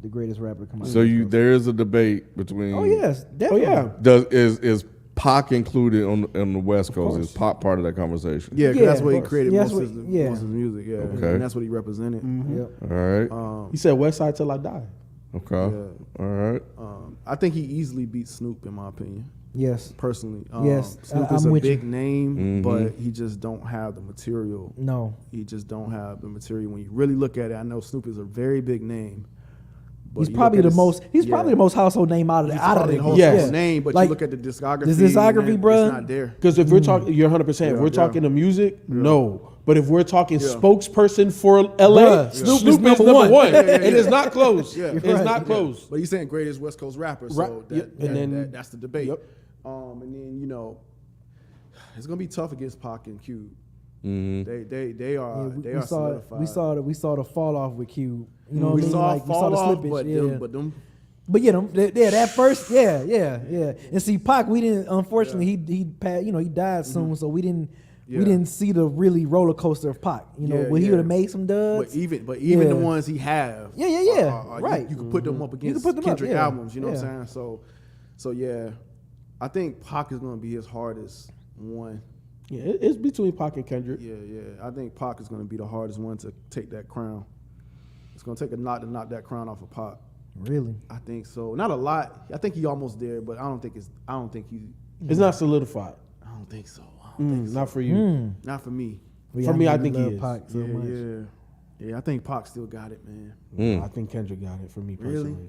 the greatest rapper to come out. So there is a debate between. Oh yes, Oh, definitely. yeah. Is Pac included on the West Coast? Is Pac part of that conversation? Yeah, 'cause Yeah, that's of what he course. created Yeah, most that's of what- his yeah. most of his music. Yeah, Okay. and that's what he represented. Yep. All right. He said West Side Till I Die. Okay. Yeah. All right. I think he easily beat Snoop, in my opinion, Yes. personally. Yes, Snoop I'm is a with big you. name, but he just don't have the material. No. He just don't have the material. When you really look at it, I know Snoop is a very big name. but He's you look probably at the his- most. He's yeah. probably the most household name out of the Probably the whole Yes. name, but Like, you look at the discography. the discography, and bruh. it's not there. Because if we're talking, you're 100%. If Yeah, we're yeah. talking to music, no. But if we're talking Yeah. spokesperson for LA, Bruh, Snoop, Snoop is is number number one. one. It is not close. Yeah. It's Right. not close. But he's saying greatest West Coast rapper, so Right. that, Yep. And that- then- that- that's the debate. Yep. And then it's gonna be tough against Pac and Cube. Mm-hmm. They are Yeah, they are solidified. we saw the fall off with Q. You know what we I mean? saw Like, fall we saw off, the slippage. but yeah. them But that first, and see, Pac, we didn't. Unfortunately, he passed. He died soon, so we didn't see the really roller coaster of Pac. He would have made some duds. But even the ones he have, right. You could put them up against Kendrick albums. You know what I'm saying? So yeah, I think Pac is going to be his hardest one. Yeah, it's between Pac and Kendrick. Yeah. I think Pac is going to be the hardest one to take that crown. It's going to take a lot to knock that crown off of Pac. Really? I think so. Not a lot. I think he almost there, but I don't think he. It's not solidified. I don't think so. Not for you. Not for me. For me, I think he is. Pac so much. Yeah. I think Pac still got it, man. I think Kendrick got it for me personally.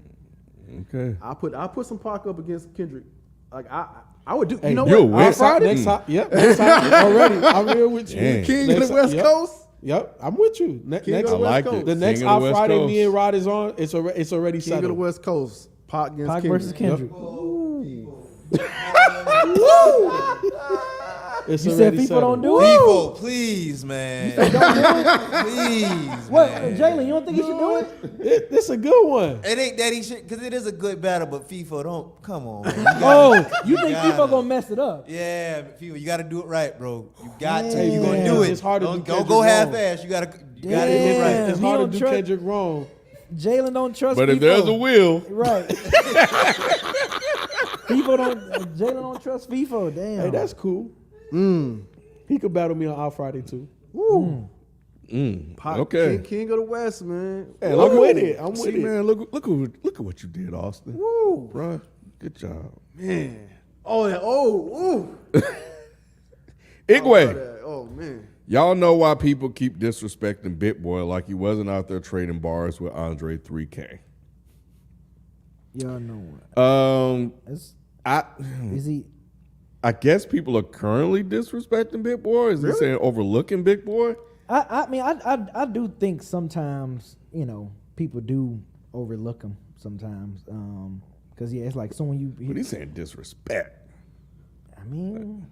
Okay. I put some Pac up against Kendrick. Like I would do. Hey, you know you'll what? win. Next time. Yep. Next time. Already. I'm here with you. Dang. King of the West Coast. Yep. I'm with you. King Next, of the I like West Coast. it. the next King of the Out West Friday, Coast. me and Rod is on. It's already King of the settled. West Coast. Pac against Pac Kendrick. versus Kendrick. It's You said already people settled. don't do it. People, please, man. Please, What, man. Jalen? You don't think he should do it? It's a good one. It ain't that he should, because it is a good battle, but FIFA, don't, come on, man. You think gotta- people gonna mess it up? Yeah, FIFA, you got to do it right, bro. You got to. Damn. You going to do it. It's hard to do Don't Kendrick go wrong. half-ass. You got to do it right. Damn. It's He hard don't to do trust- Kendrick wrong. Jalen don't trust. But if FIFO. there's a will, right? People don't. Jalen don't trust FIFO. Damn. Hey, that's cool. He could battle me on Out Friday too. Pac, okay. King of the West, man. Hey, I'm with it. I'm See, with it. man, look at what you did, Austin. Woo, Bro, good job. man. Ooh. Igwe, Oh man. y'all know why people keep disrespecting Bit Boy like he wasn't out there trading bars with Andre 3K. Y'all know what? It's, I is he? I guess people are currently disrespecting Big Boy. Is he saying overlooking Big Boy? I mean, I do think sometimes people do overlook him sometimes. Because it's like someone But he's saying disrespect. I mean,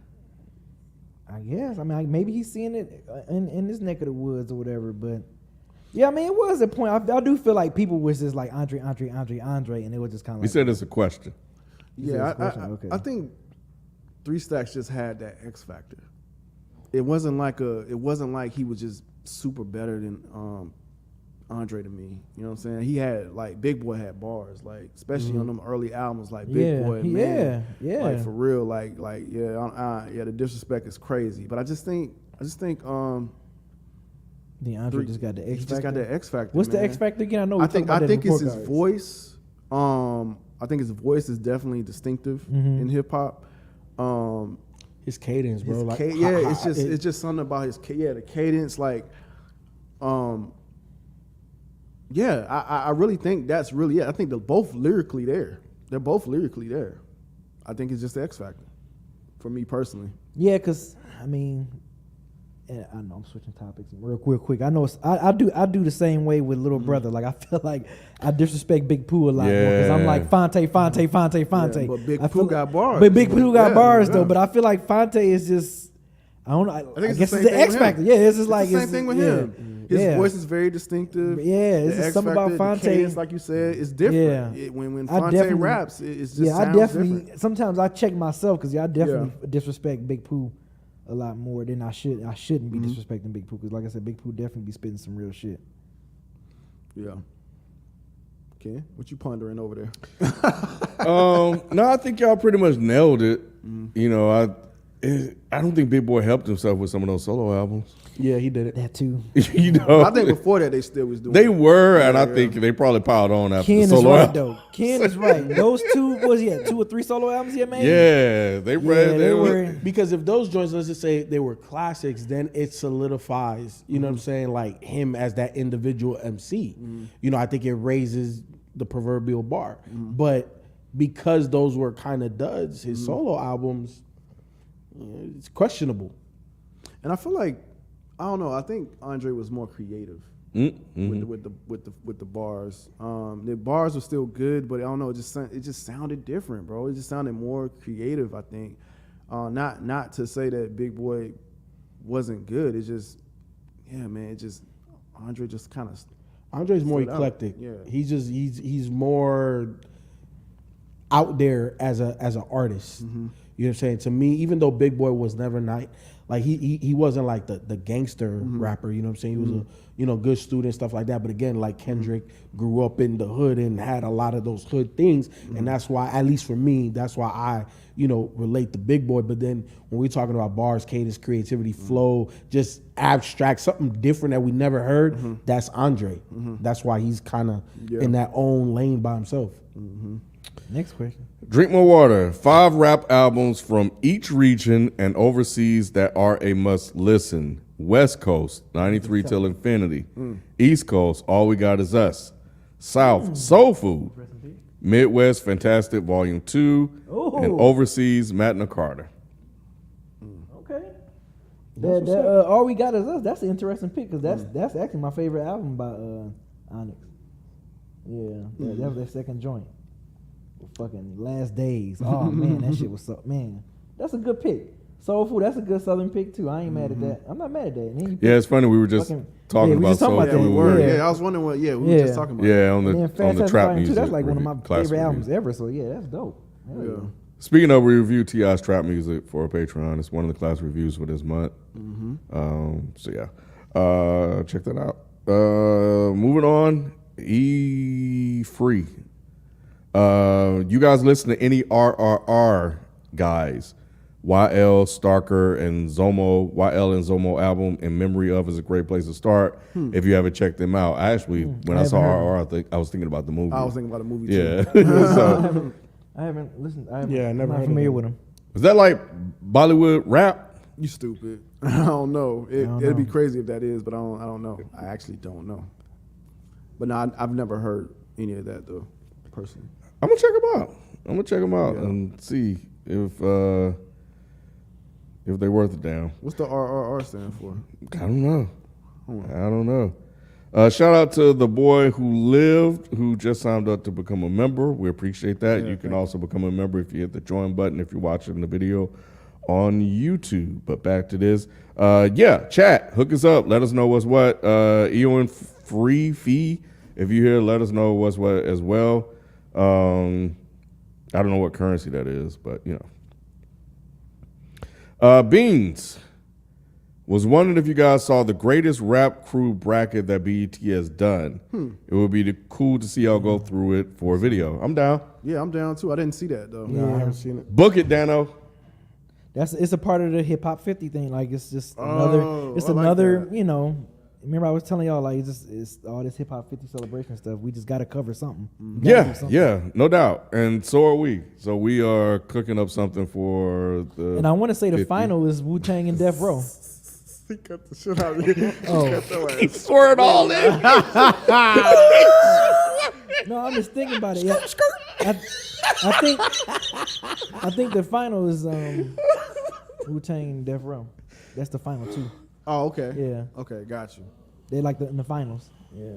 I guess. I mean, maybe he's seeing it in this neck of the woods or whatever. But yeah, I mean, it was a point. I do feel like people was just like Andre, and it was just kind of like. He said it's a question. Yeah, Okay. I think 3 Stacks just had that X factor. It wasn't like he was just super better than Andre to me. You know what I'm saying? He had like Big Boy had bars, like especially on them early albums, like Big Boy, man. Yeah. Like for real, the disrespect is crazy. But I just think The Andre just got the X he factor. just got that X factor. What's the man. X factor again? I know. We I think talked about that in it's report his cards. voice. I think his voice is definitely distinctive in hip hop. His cadence, bro. His Like, it's just something about his the cadence. Like, I really think that's really it. I think they're both lyrically there. They're both lyrically there. I think it's just the X factor for me personally. Yeah, because I mean, and I know I'm switching topics real quick. I know I do the same way with Little Brother. Like I feel like I disrespect Big Pooh a lot more because I'm like Fonte. Yeah, but Big Pooh got bars. But Big Pooh got Yeah, bars yeah. though. But I feel like Fonte is just I don't know. I it's guess the it's same the X thing with factor. him. Yeah, it's just like the same thing with him. His voice is very distinctive. Yeah, it's The just X something about factor, Fonte. the cadence, like you said, it's different. Yeah. When I Fonte definitely- raps, it's just Yeah, I sounds definitely. different. Sometimes I check myself because I definitely disrespect Big Pooh a lot more than I should. I shouldn't be disrespecting Big Pooh because, like I said, Big Pooh definitely be spitting some real shit. Yeah. Ken, what you pondering over there? No, I think y'all pretty much nailed it. You know, I don't think Big Boy helped himself with some of those solo albums. yeah, he did it. That too. You know, I think before that they still was doing. they it. were, and I think they probably piled on after Ken the is solo right album. though. Ken is right. Those two was 2 or 3 solo albums he had made. Yeah, they were. Because if those joints, let's just say they were classics, then it solidifies, you know what I'm saying, like him as that individual MC. You know, I think it raises the proverbial bar. But because those were kind of duds, his solo albums, it's questionable. And I feel like I don't know. I think Andre was more creative with the bars. The bars were still good, but I don't know. It just sounded different, bro. It just sounded more creative. I think. Not to say that Big Boy wasn't good. It's just, yeah, man. It just Andre just kind of. Andre's more Stood out. eclectic. Yeah. He's more out there as an artist. You know what I'm saying? To me, even though Big Boy was never like he wasn't like the gangster rapper, you know what I'm saying? He was a good student, stuff like that. But again, like Kendrick grew up in the hood and had a lot of those hood things, and that's why, at least for me, that's why I relate to Big Boy. But then when we're talking about bars, cadence, creativity, flow, just abstract, something different that we never heard, that's Andre. That's why he's kind of in that own lane by himself. Next question. Drink more water. 5 rap albums from each region and overseas that are a must listen. West Coast, 93 Till Infinity. East Coast, All We Got Is Us. South, Soul Food. Midwest, Fantastic Volume 2. And overseas, Magna Carta. Okay. All We Got Is Us. That's an interesting pick because that's actually my favorite album by Onyx. Yeah, that was their second joint. Fucking Last Days. Oh man, that shit was so That's a good pick. Soul Food. That's a good Southern pick too. I ain't mad at that. I'm not mad at that. And then Yeah, it's funny. We were just talking about Soul that. Food. I was wondering what. Yeah, we were just talking about. Yeah, on And then the Fantastic trap Volume 2, music. that's like one of my classic favorite albums review. ever. So yeah, that's dope. Hell yeah. Speaking of, we review T.I.'s trap music for Patreon. It's one of the class reviews for this month. So yeah, check that out. Moving on, E-Free. You guys listen to any RRR guys? YL, Starker, and Zomo. YL and Zomo album In Memory Of is a great place to start if you haven't checked them out. I actually, when I saw RRR, I was thinking about the movie. I was thinking about the movie too. Yeah. So, I haven't listened. I never I'm not heard of familiar him. with him. is that like Bollywood rap? You stupid. I don't know. don't It'd be know. crazy if that is, but I don't know. I actually don't know. But no, I've never heard any of that though, personally. I'm gonna check them out and see if they're worth it down. What's the RRR stand for? I don't know. Shout out to the boy who lived, who just signed up to become a member. We appreciate that. You can also become a member if you hit the join button if you're watching the video on YouTube. But back to this. Chat. Hook us up. Let us know what's what. EON free fee. If you're here, let us know what's what as well. I don't know what currency that is, but Beans was wondering if you guys saw the greatest rap crew bracket that BET has done. It would be cool to see y'all go through it for a video. I'm down. Yeah, I'm down too. I didn't see that though. No, I haven't seen it. Book it, Dano. It's a part of the hip hop 50 thing. Like it's just Oh, another. It's I like another. that. Remember I was telling y'all like it's all this hip hop 50 celebration stuff. We just got to cover something. We gotta do something. Yeah, no doubt. And so are we. So we are cooking up something for the. And I want to say the 50. final is Wu-Tang and Death Row. He cut the shit out of you. Oh. He swore it all in. No, I'm just thinking about it. Yeah. I think the final is Wu-Tang and Death Row. That's the final two. Oh, okay. Yeah. Okay, got you. They like in the finals. Yeah.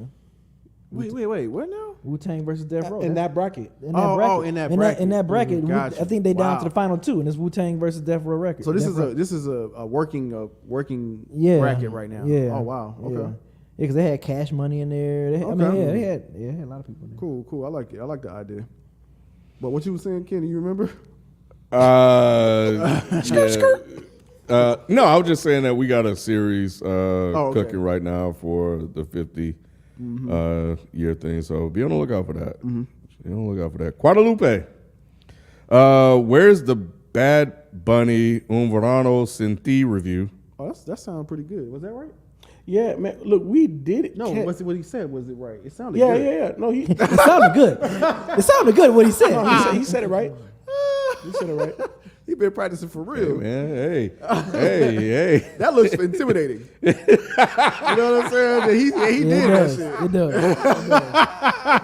Wait. What now? Wu-Tang versus Death Row. In That's- that bracket. In that bracket. in that In bracket. that bracket. Mhm, gotcha. I think they down Wow. to the final two, and it's Wu-Tang versus Death Row record. So this Death is Row. a working Yeah. bracket right now. Yeah. Oh wow. Okay. Yeah, because they had Cash Money in there. They had, I mean, Okay. they had a lot of people in there. Cool. I like it. I like the idea. But what you were saying, Kenny, you remember? No, I was just saying that we got a series okay. cooking right now for the 50 year thing. So be on the lookout for that. Be on the lookout for that. Guadalupe. Where's the Bad Bunny Un Verano Sin Ti review? Oh, that sounded pretty good. Was that right? Yeah, man. Look, we did it. No, Ken- what he said, was it right? It sounded yeah, good. yeah. No, he It sounded good. It sounded good what he said. he said it right. He said it right. He been practicing for Hey, real. man. Hey. That looks intimidating. You know what I'm saying? He Yeah, did it that does. shit. It does.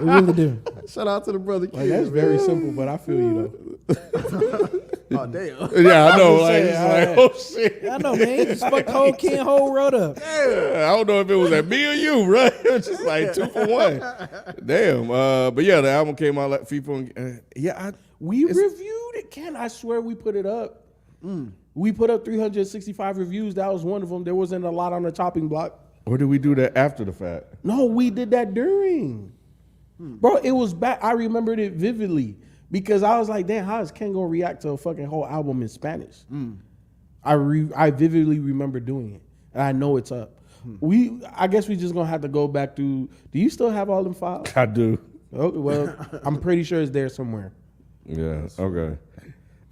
It really do. Shout out to the brother Like, kid. that's very simple, but I feel you though. Oh damn. Yeah, I know. just Like, saying, it's like, oh shit. I know, man. You just fucked whole Ken whole road up. I don't know if it was at me or you, right? It was just like 2 for 1. Damn. But yeah, the album came out like FIFA. We reviewed it, Ken. I swear we put it up. We put up 365 reviews. That was one of them. There wasn't a lot on the chopping block. Or did we do that after the fact? No, we did that during. Bro, it was back. I remembered it vividly because I was like, damn, how is Ken gonna react to a fucking whole album in Spanish? I vividly remember doing it, and I know it's up. I guess we just gonna have to go back to. Do you still have all them files? I do. Oh, well, I'm pretty sure it's there somewhere. Yeah. Okay.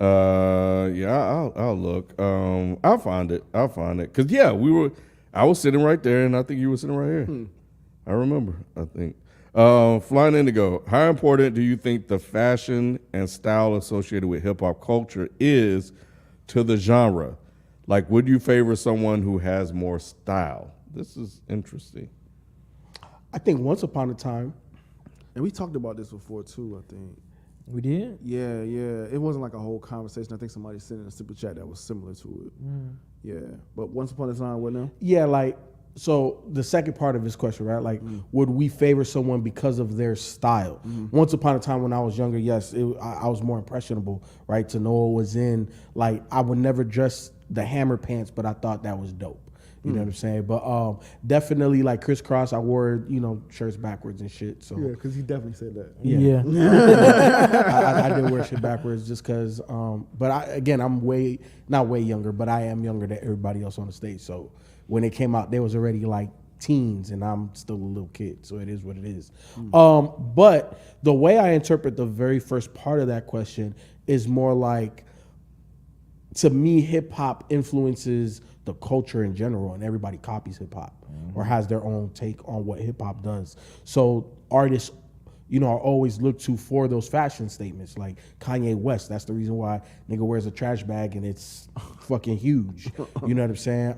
Yeah. I'll look. I'll find it. Cause yeah, I was sitting right there, and I think you were sitting right here. I remember. I think. Flying Indigo. How important do you think the fashion and style associated with hip hop culture is to the genre? Like, would you favor someone who has more style? This is interesting. I think once upon a time, And we talked about this before too, I think. We did. Yeah. It wasn't like a whole conversation. I think somebody sent in a super chat that was similar to it. Yeah. But once upon a time, what now? yeah, like, so the second part of his question, right? Like, would we favor someone because of their style? Once upon a time when I was younger, yes, I was more impressionable, right? To know what was in, like, I would never dress the hammer pants, but I thought that was dope. You know what I'm saying? But definitely, like, crisscross, I wore, shirts backwards and shit. So Yeah, because he definitely said that. Yeah. I did wear shit backwards just because. But I'm not way younger, but I am younger than everybody else on the stage. So when it came out, they was already like teens, and I'm still a little kid. So it is what it is. But the way I interpret the very first part of that question is more like, to me, hip hop influences the culture in general, and everybody copies hip hop or has their own take on what hip hop does. So artists, are always looked to for those fashion statements. Like Kanye West, that's the reason why nigga wears a trash bag and it's fucking huge. You know what I'm saying?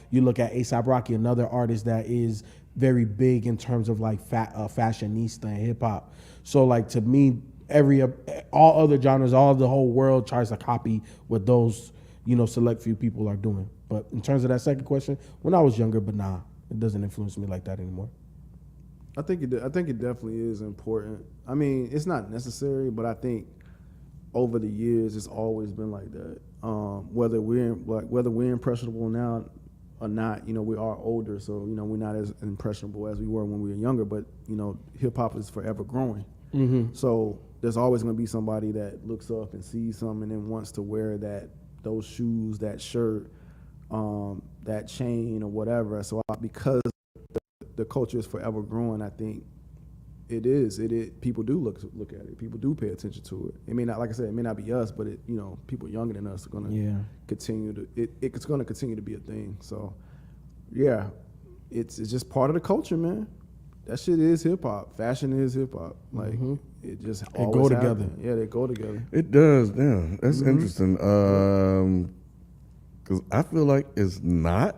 You look at A$AP Rocky, another artist that is very big in terms of like fashionista and hip hop. So like, to me, all other genres, all the whole world tries to copy what those select few people are doing. But in terms of that second question, when I was younger, but nah, it doesn't influence me like that anymore. I think it definitely is important. I mean, it's not necessary, but I think over the years it's always been like that. Whether we're impressionable now or not, we are older, so we're not as impressionable as we were when we were younger. But hip hop is forever growing. So there's always going to be somebody that looks up and sees something and then wants to wear those shoes, that shirt, that chain or whatever. So because the culture is forever growing, I think people do look at it. People do pay attention to it. It may not, like I said, it may not be us, but people younger than us are going to continue to. It's going to continue to be a thing. So yeah, it's just part of the culture, man. That shit is hip hop. Fashion is hip hop. Like it just always go together. happen. Yeah, they go together. It does. Yeah, that's interesting. Because I feel like it's not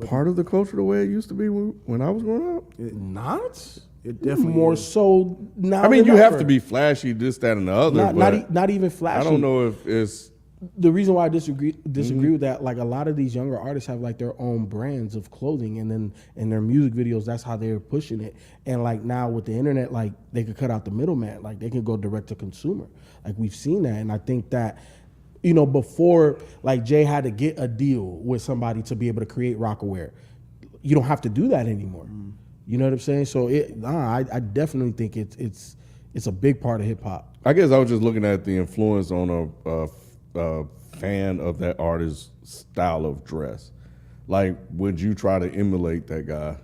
part of the culture the way it used to be when I was growing up. It definitely more is. so now. I mean, than you have ever. to be flashy, this, that, and the other. but Not even flashy. I don't know if it's. The reason why I disagree with that, like, a lot of these younger artists have like their own brands of clothing, and then in their music videos, that's how they're pushing it. And like now with the internet, like they could cut out the middleman, like they can go direct to consumer. Like we've seen that, and I think that before, like, Jay had to get a deal with somebody to be able to create Rockaware. You don't have to do that anymore. You know what I'm saying? So I definitely think it's a big part of hip hop. I guess I was just looking at the influence on a fan of that artist's style of dress. Like, would you try to emulate that guy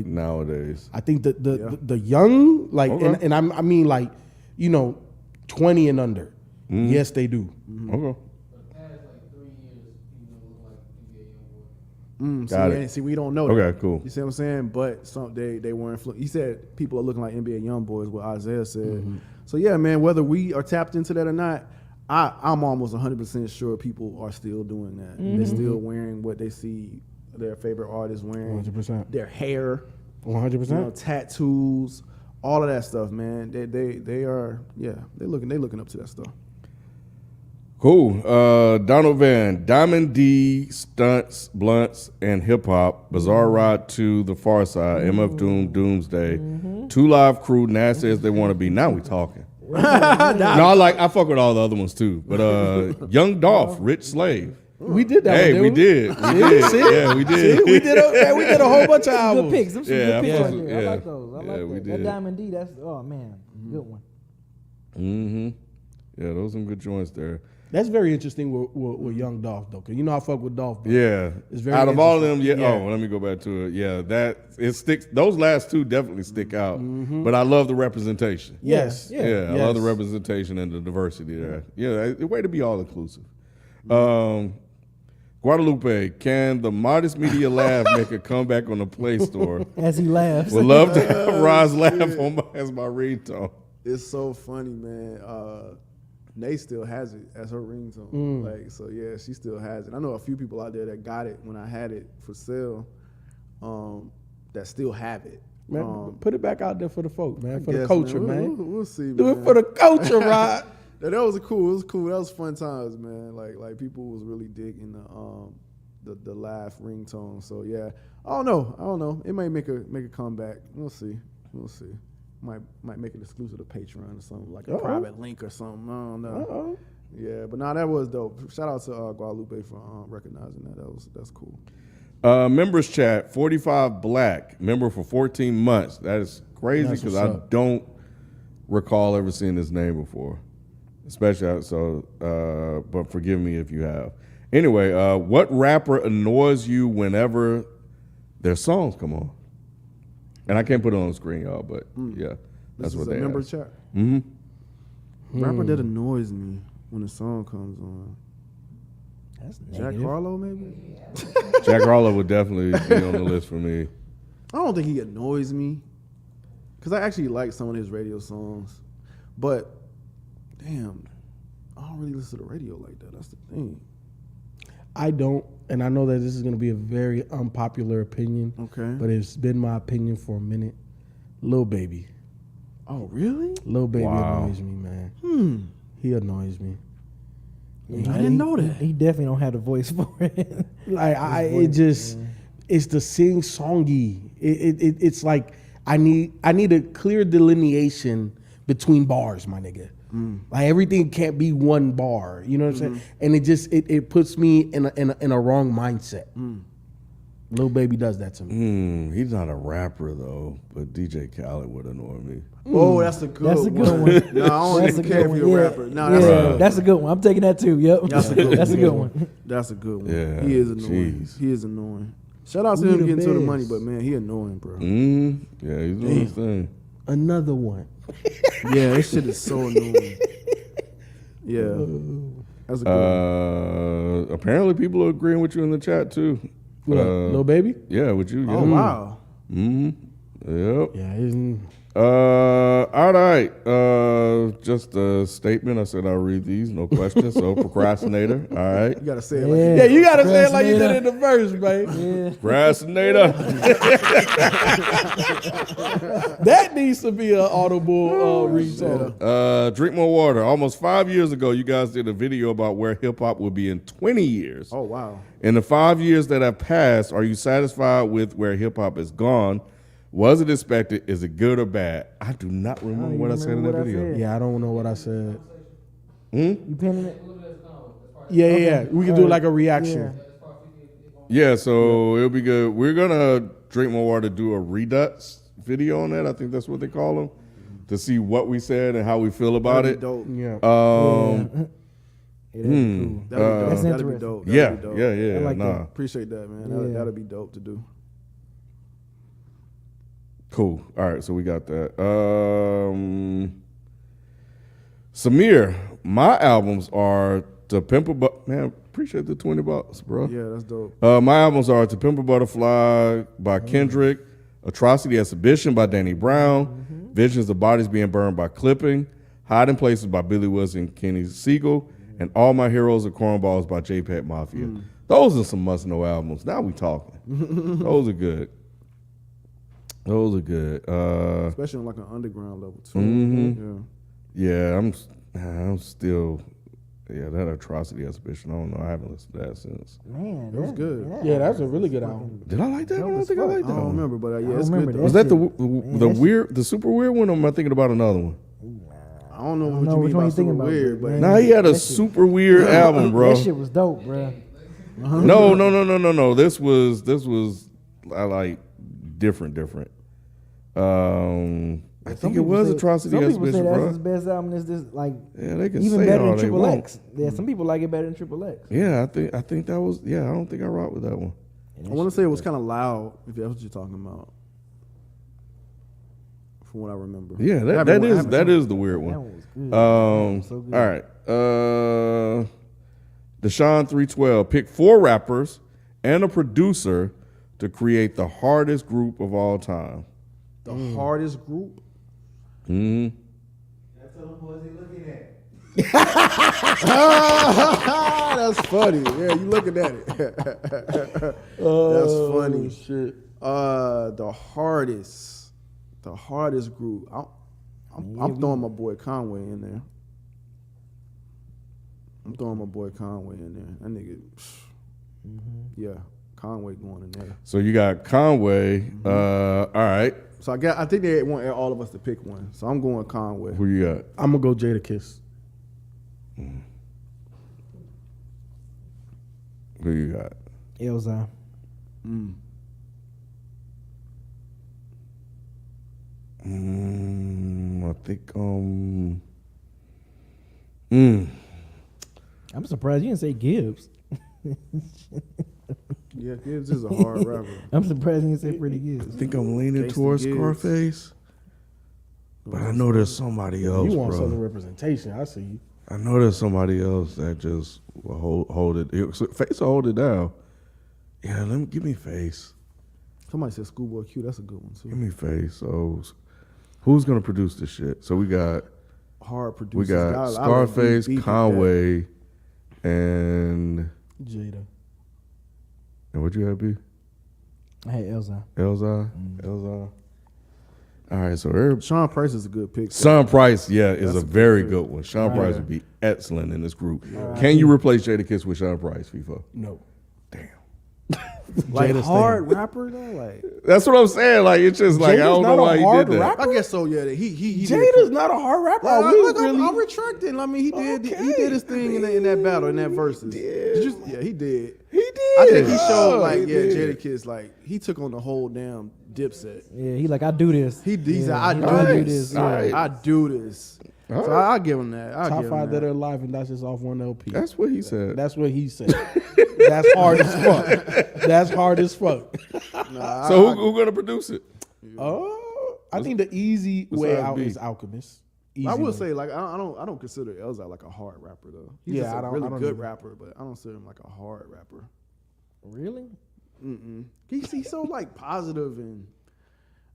nowadays? I think the young, like, Okay. and I mean like, 20 and under. Yes, they do. Okay. Got it. See, we don't know that. Okay, cool. You see what I'm saying? But they were influenced. He said people are looking like NBA young boys, what Isaiah said. So yeah, man, whether we are tapped into that or not, I'm almost 100% sure people are still doing that. They're still wearing what they see their favorite artists wearing. 100%. Their hair, 100%. tattoos, all of that stuff, man. They are, yeah, they're looking up to that stuff. Cool. Donald Van, Diamond D, Stunts, Blunts, and Hip Hop, Bizarre Ride to the Far Side, MF Doom, Doomsday, 2 Live Crew, Nasty as They Want to Be. Now we talking. No, I fuck with all the other ones too. But Young Dolph, Rich Slave. We did that. Hey, one, we didn't did. Yeah, we did. we did a whole bunch of albums. Good picks. Them some Yeah, good picks I right fuck with- there. I yeah. like those. I Yeah, like we that. did. That Diamond D, that's, oh man. Good one. Mm-hmm. Yeah, those are some good joints there. That's very interesting with Young Dolph though, cause you know I fuck with Dolph. But Yeah. it's very Out of all of them, interesting. yeah. Oh, let me go back to it. Yeah, it sticks. Those last two definitely stick out. But I love the representation. Yes. Yeah. Yeah, I love the representation and the diversity there. Yeah, the way to be all inclusive. Guadalupe, can the Modest Media Laugh make a comeback on the Play Store? As he laughs. Would love to have Roz laugh as my ringtone. It's so funny, man. Nay still has it as her ringtone. Like, so yeah, she still has it. I know a few people out there that got it when I had it for sale, that still have it. Man, put it back out there for the folk, man, for the Yes, culture, man. We'll see, Do man. it for the culture, Rod. That was cool. It was cool. That was fun times, man. Like people was really digging the laugh ringtone. So yeah, I don't know. It might make a comeback. We'll see. Might make it exclusive to Patreon or something, like a private link or something. I don't know. Yeah, but that was dope. Shout out to Guadalupe for recognizing that. That's cool. Members chat, 45 Black, member for 14 months. That is crazy because I don't recall ever seeing his name before. Especially but forgive me if you have. Anyway, what rapper annoys you whenever their songs come on? And I can't put it on the screen, y'all, but yeah, that's what they member asked. chat. Rapper that annoys me when the song comes on. That's Jack negative. Harlow, maybe. Jack Harlow would definitely be on the list for me. I don't think he annoys me, because I actually like some of his radio songs, but damn, I don't really listen to the radio like that. That's the thing. I don't, and I know that this is going to be a very unpopular opinion. Okay. But it's been my opinion for a minute. Lil Baby. Oh, really? Lil Baby Wow. annoys me, man. He annoys me. I didn't know that. He definitely don't have the voice for it. Like it's the sing songy. It's like I need a clear delineation between bars, my nigga. Like everything can't be one bar. You know what I'm saying? And it puts me in a wrong mindset. Lil Baby does that to me. He's not a rapper though, but DJ Khaled would annoy me. Oh, that's a good That's a good one. No, I don't That's even a care good if one. you're a Yeah. rapper. No, Yeah, that's a good one. I'm taking that too. Yep. That's a good one. That's a good one. That's a good one. Yeah, He is annoying. jeez. He is annoying. Shout out to We him the getting to the best. money, but man, he annoying, bro. Yeah, he's doing his thing. Another one. Yeah, this shit is so annoying. Yeah. That's a good one. Apparently, people are agreeing with you in the chat too. What, Lil Baby? Yeah, with you. Yeah. Oh, wow. Yep. Yeah, he's All right. Just a statement. I said I'll read these. No questions. So procrastinator. All right. You got to say it Yeah. like yeah, you gotta say it like you did in the verse, man. Yeah. Procrastinator. That needs to be an audible ringtone. Drink more water. Almost 5 years ago, you guys did a video about where hip hop will be in 20 years. Oh, wow. In the 5 years that have passed, are you satisfied with where hip hop has gone? Was it expected? Is it good or bad? I do not remember what I said in that video. Yeah, I don't know what I said. You pinning it? Yeah. We can do like a reaction. Yeah, so it'll be good. We're gonna Drink More Water do a Redux video on that. I think that's what they call them, to see what we said and how we feel about That'd it. be dope. Yeah. Yeah, that'd be cool. That'd be dope. That's That'd be interesting. dope. Yeah, That'd be dope. yeah. I like that. Appreciate that, man. Yeah. That'd be dope to do. Cool. All right, so we got that. Samir, my albums are To Pimp a Man, appreciate the $20, bro. Yeah, that's dope. My albums are To Pimp a Butterfly by Kendrick, Atrocity Exhibition by Danny Brown, Visions of Bodies Being Burned by Clipping, Hiding Places by Billy Woods and Kenny Siegel, and All My Heroes Are Cornballs by JPEG Mafia. Those are some must-know albums. Now we talking. Those are good. Those are good. Especially on like an underground level, too. Yeah, I'm still, that Atrocity Exhibition. I don't know. I haven't listened to that since. Man, It was good. Yeah, that's a really good album. Did I like that one? I don't think I liked I that don't one. remember, but yeah, I it's remember good. that. Was that shit- the super weird one, or am I thinking about another one? I don't know I what don't know you which mean one by you thinking super about, weird, man. but Nah, he had a That shit- super weird album, bro. That shit was dope, bro. No. This was I like different. I Some think it people was say- Atrocity Some people say Exhibition, that's bro. his best album. Is this like Yeah, they can even say better all than they Triple want. X? Yeah, some people like it better than Triple X. Yeah, I think that was. Yeah, I don't think I rocked with that one. I want to say it was kind of loud, if that's what you're talking about. From what I remember. Yeah, I that haven't- I is haven't that seen is the weird That one. one was good. That one was so good. All right. Deshaun 312 pick 4 rappers and a producer to create the hardest group of all time. the hardest group. Mm-hmm. That's what them boys they looking at. That's funny. Yeah, you looking at it. That's funny. Shit. The hardest group. I'm throwing my boy Conway in there. I'm throwing my boy Conway in there. That nigga, yeah, Conway going in there. So you got Conway. All right. So I think they want all of us to pick one. So I'm going Conway. Who you got? I'm gonna go Jada Kiss. Who you got? Elza. I think I'm surprised you didn't say Gibbs. Yeah, Gibbs is a hard rapper. I'm surprised you didn't say Freddie Gibbs. I think I'm leaning Gangsta towards Gibbs. Scarface. But I know there's somebody else, You want bro. Southern representation? I see you. I know there's somebody else that just will hold it. Face will hold it down. Yeah, give me Face. Somebody said Schoolboy Q. That's a good one Give too. me Face. So who's gonna produce this shit? So we got Hard producers. we I got like Scarface, Beat that. Conway, and Jada. what you have, B? I had Elza. Elza. Elza. All right, so Sean Price is a good pick. Sean Price, yeah, is That's a a very good good one. Sean Price Yeah. would be excellent in this group. Can you replace Jada Kiss with Sean Price, FIFA? No. Damn. Like Jada's hard rapper though. Like That's what I'm saying. Like it's just like I Jada's don't know not a why he hard did that. rapper? I guess so. Yeah, he did Jada's not a hard rapper. Like, Are we look, really? I'm retracting. I mean, he did his thing in that battle, in that versus. Did you? Yeah, he did. He did. I think he showed Oh, like he yeah, did. Jadakiss like he took on the whole damn Dipset. Yeah, he like I do this. He's yeah, like, he I do do this. this. Yeah. Alright. I do this. All So right. I'll give him that. I'll Top give 5 him that that. are alive, and that's just off one LP. That's what he said. That's what he said. That's hard as fuck. That's hard as fuck. So who gonna produce it? I think the easy way besides out B? is Alchemist. Easy I way. will say like I don't consider Elza like a hard rapper though. He's Yeah, just I a don't- really I don't good either. rapper, but I don't consider him like a hard rapper. Really? He's so like positive and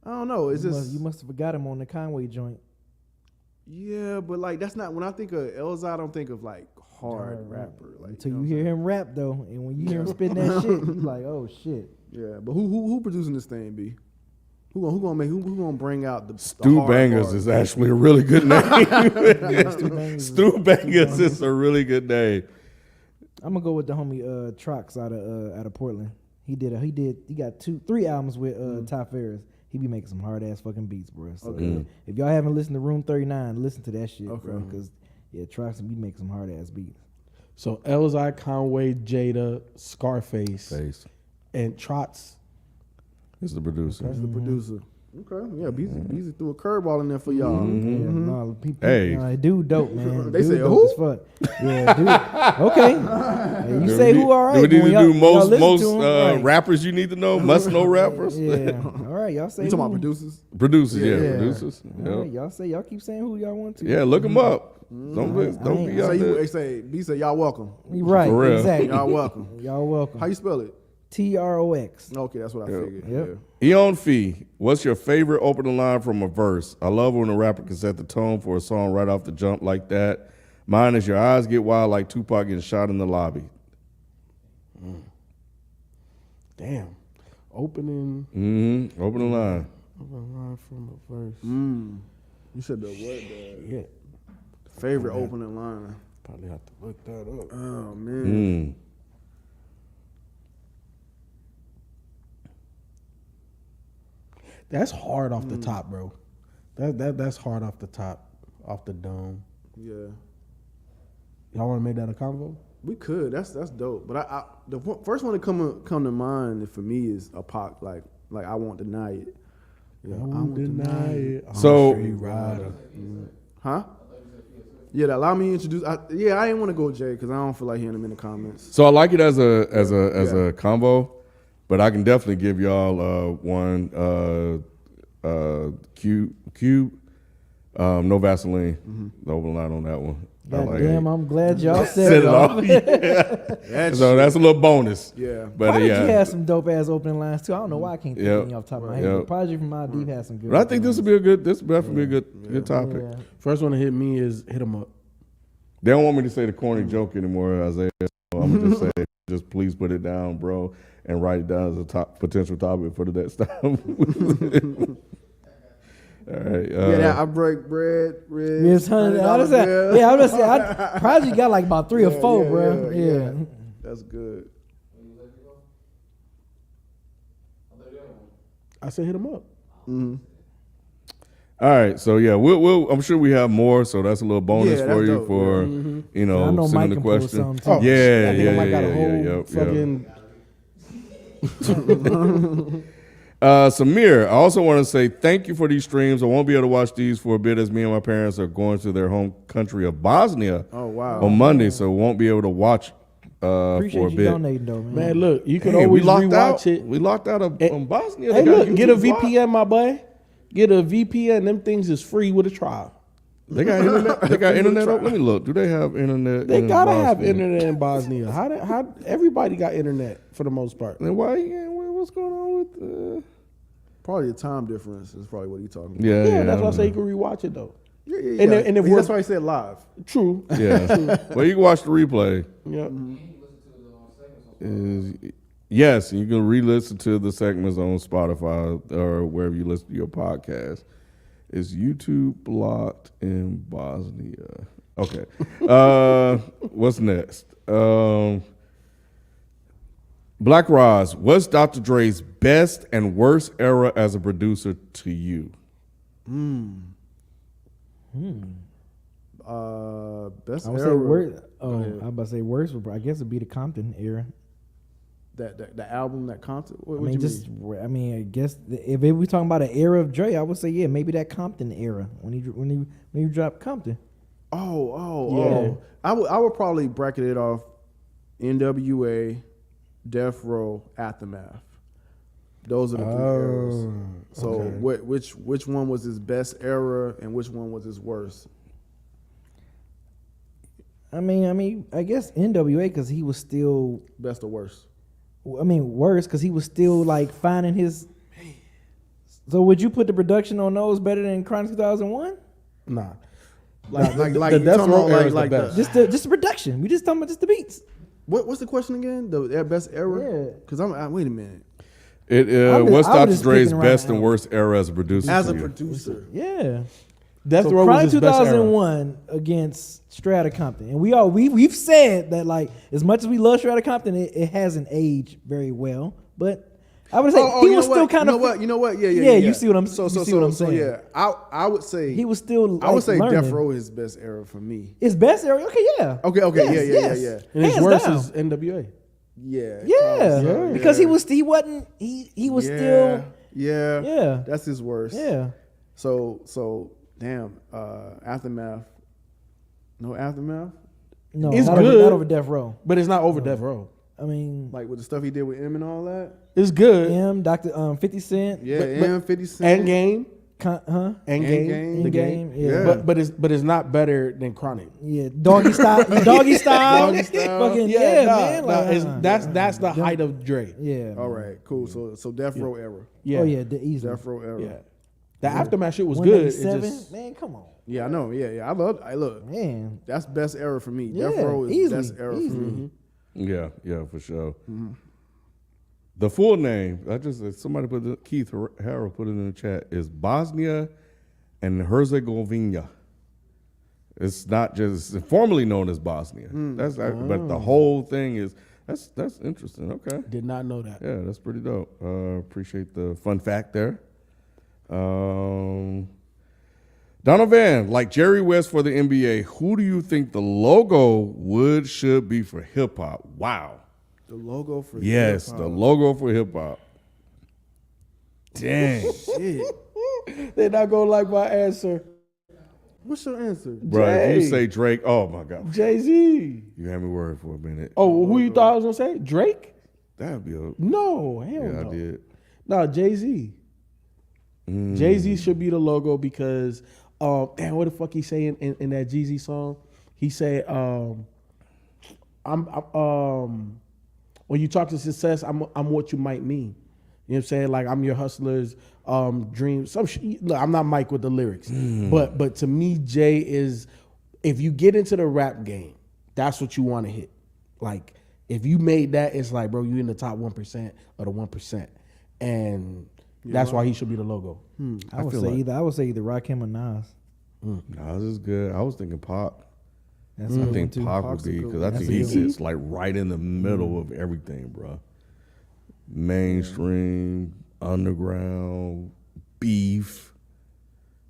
I don't know. It's just You must have forgot him on the Conway joint. yeah, but like that's not when I think of Elza. I don't think of like hard rapper. Like Until know you what I'm hear him rap though, and when you hear him spitting that shit, you like, oh shit. Yeah, but who producing this thing? B? Who gonna bring out the Stu hard Bangers bars? is actually a really good name. Bangers Stu Bangers is a really good name. I'm gonna go with the homie Trox out of Portland. He got 3 albums with Ty Ferris. He be making some hard ass fucking beats, bro. So if y'all haven't listened to Room 39, listen to that shit, bro. Because Trox be making some hard ass beats. So Elzai, Conway, Jada, Scarface, Face and Trots. is the producer. That's the producer. Okay, yeah, Beezy threw a curveball in there for y'all. Yeah, no, people, Hey. dude, dope man. They dude say, dope who? as fuck. Yeah, dude. Okay. Hey, you say who? All right. Do we need when to y'all- do y'all most listen to 'em, right. rappers you need to know? Must know rappers? Yeah. All right, y'all say You talking about who. producers? Producers, yeah, Yeah. producers. All right, y'all keep saying who y'all want to. Yeah, look them up. Don't be ain't- out Say there. they say B say y'all welcome. You right. For real. Exactly. Y'all welcome. Y'all welcome. How you spell it? TROX. Okay, that's what I figured. Yep. Yeah. Eon Fee, what's your favorite opening line from a verse? I love when a rapper can set the tone for a song right off the jump like that. Mine is your eyes get wild like Tupac getting shot in the lobby. Damn. Opening Opening line. line from a verse. You said the what? The Yeah. favorite opening line. Probably have to look that up. Oh man. That's hard off the top, bro. That's hard off the top, off the dome. Yeah. Y'all want to make that a convo? We could. That's dope. But first one to come to mind for me is a Pac. Like I won't deny it. Yeah, I won't deny it. I'm So- a straight rider. Huh? Yeah, allow me to introduce. I didn't want to go Jay because I don't feel like hearing him in the comments. So I like it as a combo, but I can definitely give y'all one Cube. No Vaseline. The overline on that one. I God like damn, it. I'm glad y'all Set said it off. it. So that's a little bonus. Yeah. But Prodigy yeah. had some dope ass opening lines too. I don't know why I can't think Yep. of any off the top of my head. Yep. But Prodigy from My Deep had some good. But I think this opening will be a good. This will definitely be a good topic. lines. Yeah. First one to hit me is hit him up. They don't want me to say the corny joke anymore, Isaiah. So I'm gonna just say, just please put it down, bro, and write it down as a potential topic for the next time. All right. I break bread, ribs. Yes, honey. I was saying, bill. yeah, I was saying, Prodigy got like about 3 or 4, bro. Yeah. That's good. I said hit him up. All right, so yeah, we'll. I'm sure we have more, so that's a little bonus Yeah, for that's you dope, for I know sending Mike the can pull question. something, too. Oh, Yeah, I think I might got a whole yep. fucking. Samir, I also want to say thank you for these streams. I won't be able to watch these for a bit as me and my parents are going to their home country of Bosnia Oh wow. on Monday, so won't be able to watch for Appreciate a you bit. donating, though, man. Man, look, you can Hey, always we locked rewatch out. it. We locked out on Bosnia. Hey, They got look, get a YouTube blocked. VPN, my boy. Get a VPN. Them things is free with a trial. They got internet. They got internet. Let me look. Do they have internet? They in gotta have Bosnia? internet in Bosnia. How everybody got internet for the most part. Then why? Yeah, what's going on with? Probably the time difference is probably what he's talking about. Yeah, That's why I don't say you know. can rewatch it though. Yeah. And if that's we're- why he said live. True. Yeah. Well, you can watch the replay. Yeah. Yes, you can re-listen to the segments on Spotify or wherever you listen to your podcast. Is YouTube blocked in Bosnia? Okay. What's next? Black Roz, what's Dr. Dre's best and worst era as a producer to you? Best I would era. say worst. Oh, Go I ahead. was about to say worst. I guess it'd be the Compton era. That the album, that concert. What I would mean, you just mean? I mean, I guess if we talking about an era of Dre, I would say yeah, maybe that Compton era when he dropped Compton. Oh. I would probably bracket it off NWA, Death Row, Aftermath. Those are the three eras. So okay. which one was his best era and which one was his worst? I mean, I guess NWA because he was still. Best or worst? I mean, worse because he was still like finding his. So would you put the production on those better than Chronic 2001? Nah. Like the you Death talking Row about era is the like best. Just the production. We just talking about just the beats. What's the question again? Their best era? Yeah. Because wait a minute. What's I Dr. was just Dre's picking around best the and worst era as a producer? As to a you? producer, Yeah. Death So Row was Chronic his best era. 2001 against Strata Compton, and we've said that like as much as we love Strata Compton, it hasn't aged very well. But I would say he was still kind of. You know what? Yeah. You see what I'm. So you see what I'm saying? yeah, I would say He was still. I would say learning. Death Row is his best era for me. His best area. Okay, yeah. Okay, Yes, yeah. And his Hands worst down. is NWA. Yeah. Yeah, probably so, because yeah. he was still. Yeah. Yeah. That's his worst. Yeah. So damn. Aftermath. No Aftermath. No, It's not good. Not over Death Row. But it's not over Death Row. I mean, Like with the stuff he did with M and all that. It's good. M, Dr. 50 Cent. Yeah, But- M, 50 Cent. And Game. Huh? And Game. The Game, Game. yeah. But it's not better than Chronic. Yeah, doggy style. Doggy style. Doggy style. Fucking yeah, man. Like, That's the height of Dre. yeah. All right, cool. So Death Row era. Yeah. Oh yeah, the easy. Death Row era. Yeah. The Aftermath shit was good. It 187. just, Man, come on, Yeah, I know. Yeah. I look. man. That's best era for me. Yeah, Death Row is easily, best era for easily. me. Yeah, for sure. The full name, somebody Keith Harrell put it in the chat, is Bosnia and Herzegovina. It's not just formerly known as Bosnia. But the whole thing is that's interesting. Okay, did not know that. yeah, that's pretty dope. Appreciate the fun fact there. Donovan, like Jerry West for the NBA, who do you think the logo should be for hip hop? Wow. The logo for Yes, hip-hop. the logo for hip hop. Dang. Shit. They're not gonna like my answer. What's your answer? Bro, if you Jay. say Drake, oh my God. Jay-Z. You had me worried for a minute. Oh, who you thought I was gonna say? Drake? That'd be a. No, hell Yeah, no. I did. No, Jay-Z. Jay-Z should be the logo because, damn, what the fuck he say in that Jeezy song? He said, when you talk to success, I'm what you might mean. You know what I'm saying? Like I'm your hustler's dream. Look, I'm not Mike with the lyrics, but to me, Jay is. If you get into the rap game, that's what you want to hit. Like if you made that, it's like, bro, you in the top 1% of the 1%, and that's why he should be the logo. I would say either Rakim or Nas. Nas is good. I was thinking Pac. That's I think too. Pac would Pac's a be good because one. I That's think a he good one. sits like right in the middle of everything, bro. Mainstream, underground, beef,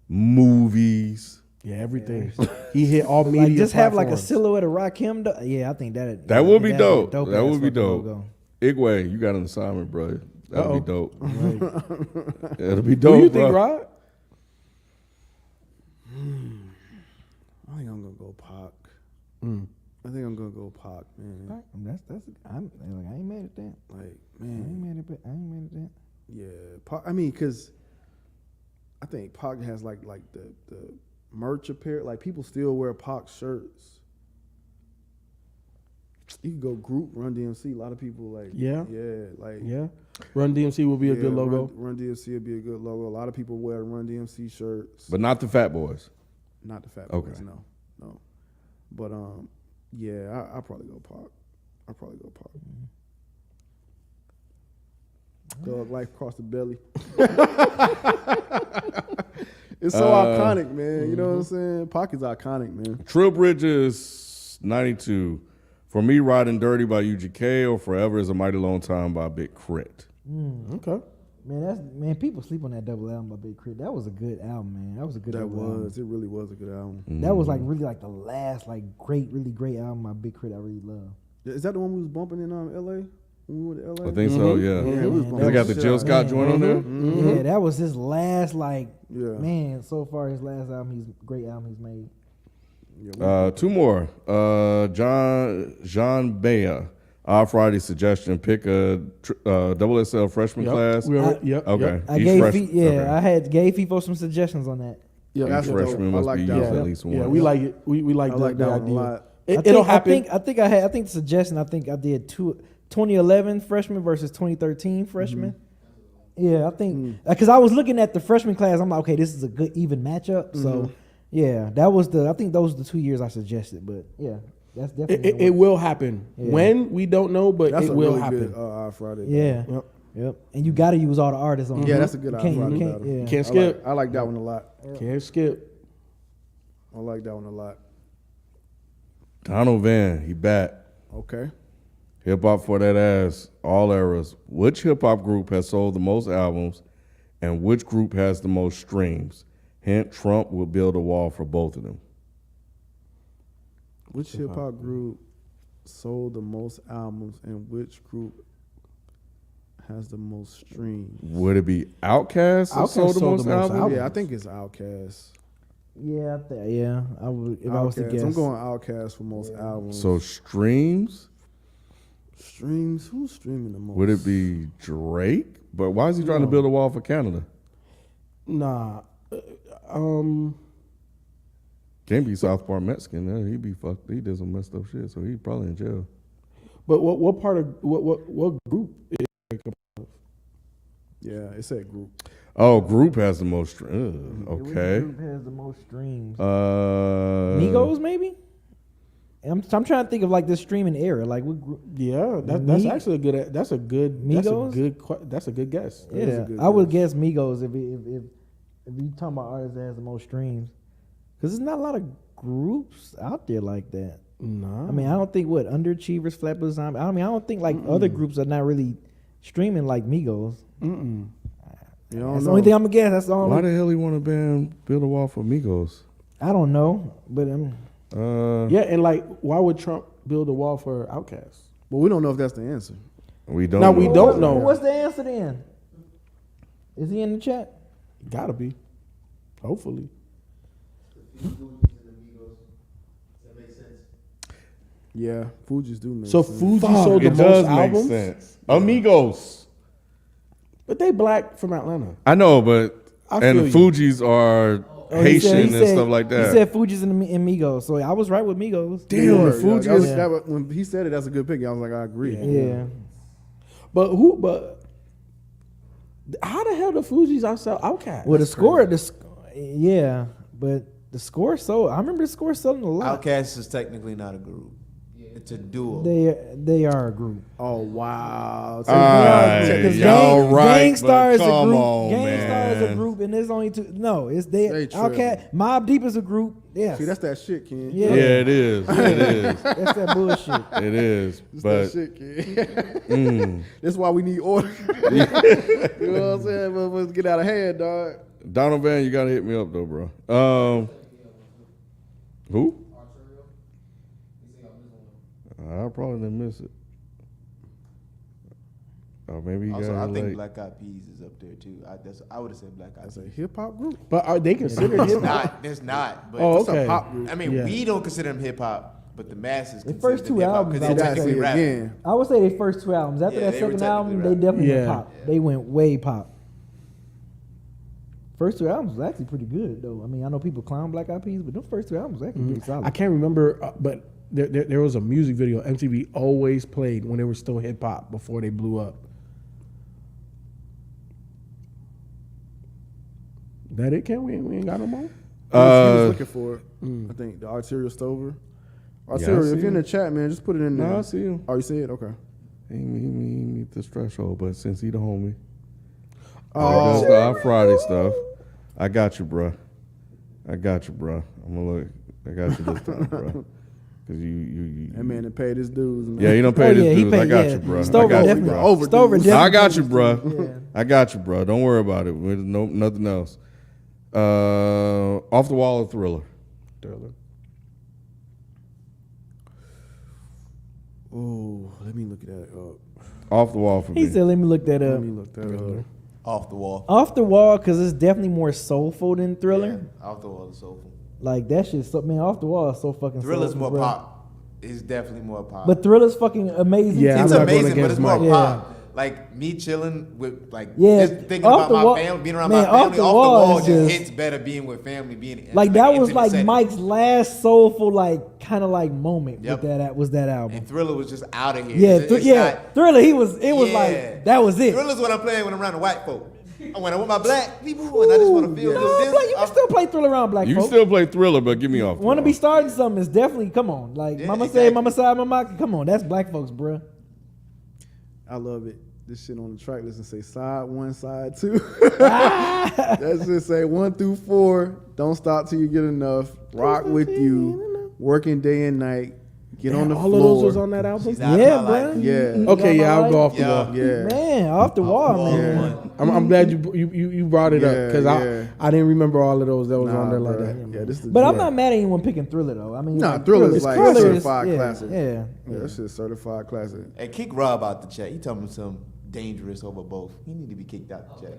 movies. Yeah, everything. He hit all media. Like just have like a platforms. silhouette of Rakim. Yeah, I think that That would be dope. That'd That would be ass fucking dope. logo. Igwe, you got an assignment, bro. That'll Uh-oh. be dope. It'll be Who dope, you bro. think, Rod? I think I'm gonna go Pac. I think I'm gonna go Pac, man. That's I ain't mad at that. Like, I ain't man, mad at that. yeah. Pac, I mean, cause I think Pac has like the merch apparel. Like people still wear Pac shirts. You could go group Run DMC. A lot of people like Yeah. like Yeah. Run DMC will be a yeah, good logo. Run DMC would be a good logo. A lot of people wear Run DMC shirts. But not the Fat Boys. Not the Fat Okay. Boys, no. But yeah, I'll probably go Pac. I'll probably go Pac. Thug Life Across the Belly. It's so iconic, man. You know what I'm saying? Pac is iconic, man. Trill Bridges 92. For me, Riding Dirty by UGK or Forever is a Mighty Long Time by Big Crit. Okay. Man, people sleep on that double album by Big Crit. That was a good album, man. That was a good double album. It really was a good album. That was like really like the last like really great album by Big Crit I really love. Is that the one we was bumping in LA? When we went to LA? I think so, yeah. Yeah, we was bumping They got the the shit Jill out. Scott joint on there. Yeah, that was his last like Yeah. man, so far his last album, great album he's made. Two more. John Bea. Our Friday suggestion: pick a double XL freshman class. Yep. Okay. I Each gave freshman- okay. I had gave FIFO some suggestions on that. Yep. That's Each dope. freshman I must like be that used one. at least once. Yeah, we like it. We like I the, like the that one a idea. lot. It'll happen. I think the suggestion. I think I did 2011 freshman versus 2013 freshman. Yeah, I think because I was looking at the freshman class, I'm like, okay, this is a good even matchup. So yeah, I think those are the 2 years I suggested. But yeah, that's definitely It will happen. Yeah. When we don't know, but That's it a will really happen. good Our Friday. yeah. Yep. Yep. And you got to use all the artists on. Yeah, it. that's a good You Our can't- Friday you can't- battle. yeah. Can't skip. I like that one a lot. Can't skip. I like that one a lot. Donald Van, he back. Okay. Hip hop for that ass, all eras. Which hip hop group has sold the most albums, and which group has the most streams? Hint: Trump will build a wall for both of them. Which hip hop group sold the most albums and which group has the most streams? Would it be Outkast that Outkast sold the most albums? Yeah, I think it's Outkast. Yeah, I would if I was to Outkast. guess. I'm going Outkast for most albums. So streams? streams. Who's streaming the most? Would it be Drake? But why is he trying to build a wall for Canada? Nah. Can't be South Park Mexican. He be fucked. He did some messed up shit, so he probably in jail. But what part of what group is Drake a part of? Yeah, it said group. Oh, group has the most. Which Okay. group has the most streams? Migos. Migos, maybe. I'm trying to think of like this streaming era. Like what group? Yeah, that's Me- actually a good. That's a good. Migos? That's a good guess. That is a Yeah, good I would guess. guess Migos if you talking about artists that has the most streams, because there's not a lot of groups out there like that. Nah. I mean, I don't think Underachievers, Flatbush Zombie. I mean, I don't think like other groups are not really streaming like Migos. You don't That's the know. only thing I'm gonna guess. That's the only. Why the hell he want to build a wall for Migos? I don't know, but yeah, and like, why would Trump build a wall for Outkast? But we don't know if that's the answer. We don't. Now, know. we don't know. What's the answer then? Is he in the chat? Gotta be. Hopefully. Yeah, Fuji's do make So sense. Fuji Fuck, sold the it most does make albums, sense. Amigos. but they black from Atlanta. I know, but I feel and you. Fuji's are Oh, he Haitian said- he and said- stuff like that. He said Fuji's and Migos, so I was right with Migos. Damn, Yeah, the Fuji that was- is. that was- when he said it, that's a good pick. I was like, I agree. Yeah. But who? But how the hell the Fuji's Outkast? Well, the score, yeah, but the score sold. I remember the score selling a lot. Outkast is technically not a group. It's a duo. They are a group. Oh wow! So Aight, Because y'all right, Gangstar but is a come group. on, Gangstar is a man. group, and there's only two. No, it's they. They tripping. Outkast, Mobb Deep is a group. Yes, see, that's that shit, Ken. Yeah. Yeah, it is. It is. that's that bullshit. It is. That's But that shit, Ken. That's why we need order. You know what I'm saying? Motherfuckers get out of hand, dog. Donovan, you gotta hit me up though, bro. Who? I probably didn't miss it. Or maybe you Also, got I it think late. Black Eyed Peas is up there too. I would have said Black Eyed That's a Peas. hip hop group. But are they considered It's hip hop? not. There's not. But Oh, It's okay. a pop group. I mean, Yeah. we don't consider them hip hop, but the masses The consider first them two hip hop albums, because I they're would technically say rap. again. I would say their first two albums. After Yeah, that they were second album, technically they definitely Yeah. went pop. They went way pop. First two albums was actually pretty good, though. I mean, I know people clown Black Eyed Peas, but those first two albums was actually pretty solid. I can't remember, but there was a music video MTV always played when they were still hip hop before they blew up. That it, Ken? We ain't got no more? He was Uh, looking for it. I think the Arterial Stover. I Arterial, see if you're in him. the chat, man, just put it in there. No, I see him. Oh, you see it? Okay. He meet this threshold, but since he the homie, Oh, does the Our Friday stuff. I got you, bruh. I got you, bruh. I'm gonna look. I got you this time, bruh. Cause you. that man that paid his dues, man. Yeah, you don't Oh, pay yeah, this he dude. I paid- got yeah. you, bruh. Stover I got you, definitely- bruh. Overdue. Stover No, definitely I got you, did bruh. this, yeah. I got you, bruh. Don't worry about it. With no nothing else. Off the Wall or Thriller. Oh, let me look at that up. Off the Wall for He me. said, "Let me look that Let up." me look that up. Off the wall. Off the Wall, because it's definitely more soulful than Thriller. Yeah, off the wall is soulful. Like that shit, so man, Off the Wall is so fucking. Thriller's soulful, more bro. pop. It's definitely more pop. But Thriller's fucking amazing. Yeah, too. it's I'm not going amazing, but against it's more Mike. pop. Like me chilling with Yeah, just thinking Off about the my Wall- family, being around man, my Off family. the Off the Wall wall is just just- hits better being with family, being Like that was intimate like setting. Mike's last soulful, like kind of like moment Yep. with that was that album. And Thriller was just out of here. Yeah, It's yeah, not- Thriller. It was Yeah. like that was it. Thriller's what I'm playing when I'm around the white folk. When I'm with my black people, and I just want to feel No, this. Black, you can still play Thriller around black You can folks. still play Thriller, but give me Off the Want to Wall. be starting something is definitely come on. Like Yeah, Mama exactly. said, Mama side, Mama. Come on, that's black folks, bruh. I love it. This shit on the track list and say side 1, side 2. That's just say 1 through 4. Don't stop till you get enough. Rock with you. Working day and night. Get on the all floor. of those was on that album. She's out Yeah, of my life. bruh. Yeah. Okay, yeah, I'll go off the Yeah. wall. Yeah. Man, Off the Wall, Yeah. man. I'm glad you brought it up Yeah, because yeah. I didn't remember all of those that was Nah, on there like bruh. that. Yeah, this is But I'm not mad at anyone picking Thriller though. I mean, Nah, like, Thriller's like Thriller is- certified yeah, classic. Yeah, Yeah, that shit's certified classic. Hey, kick Rob out the chat. He told me some dangerous over both. He need to be kicked out the chat.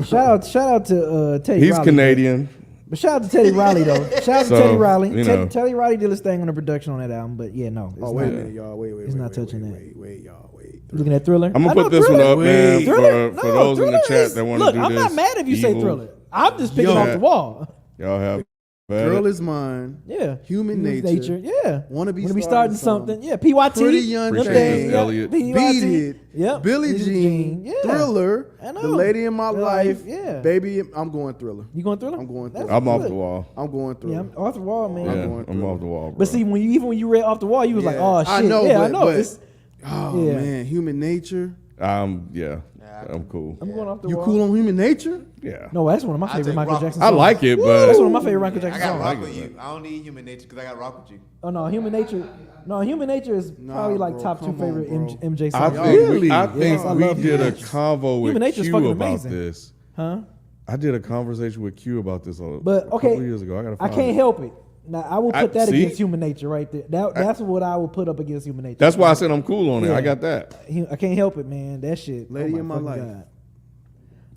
Shout out to Teddy. He's Riley. Canadian. But shout out to Teddy Riley though. Shout out to So, Teddy Riley. you know. Teddy Riley did his thing on the production on that album. But yeah, no. It's Oh, wait a not. minute, y'all. Wait. It's not touching that. Wait, y'all. Wait. Looking at Thriller. I'm I gonna know put this one Thriller. up, man, Thriller? for No, those in the Thriller chat is- that want to Look, do I'm this. not mad if you say evil. Thriller. I'm just picking Yo. off the wall. Y'all have. Girl is mine. Yeah. Human nature. Yeah. Wanna be starting starting something. something. Yeah. PYT. Pretty Young them Appreciate things. this, Yeah. Elliot. Beat PYT. It. Yep. Billie Billie Jean. Yeah. Thriller. I know. The Lady in My Life. Yeah. Baby, I'm going Thriller. You going Thriller? I'm going That's Thriller. I'm off good. the wall. I'm going Yeah, Thriller. I'm off the wall, man. Yeah, going I'm through. off the wall, bro. But see, even when you read Off the Wall, you was like, Yeah. oh shit. I know, yeah, I but- know. but- It's, Oh, Yeah. man. Human Nature. Yeah, I'm cool. I'm going off the You wall. cool on Human Nature? Yeah, No, that's one of my I'll favorite take Michael Rock. Jackson I songs. like it, That's one of but my favorite Michael I Jackson got songs. rock with you. I don't need human nature because I got rock with you. Oh no, Human Nature. No, Human Nature is Nah, probably like bro, top 2 come on, favorite bro. MJ I songs. think Really? I Yes, think I we love did Human a Nature. convo with Human Nature's Q fucking about amazing. this. Huh? I did a conversation with Q about this a But okay, couple years ago. I gotta I find can't it. help it. Now I will I- put that see? against Human Nature right there. That's what I will put up against Human Nature. That's why I said I'm cool on it. Yeah. I got that. I can't help it, man. That shit. Lady oh in My fucking Life. God.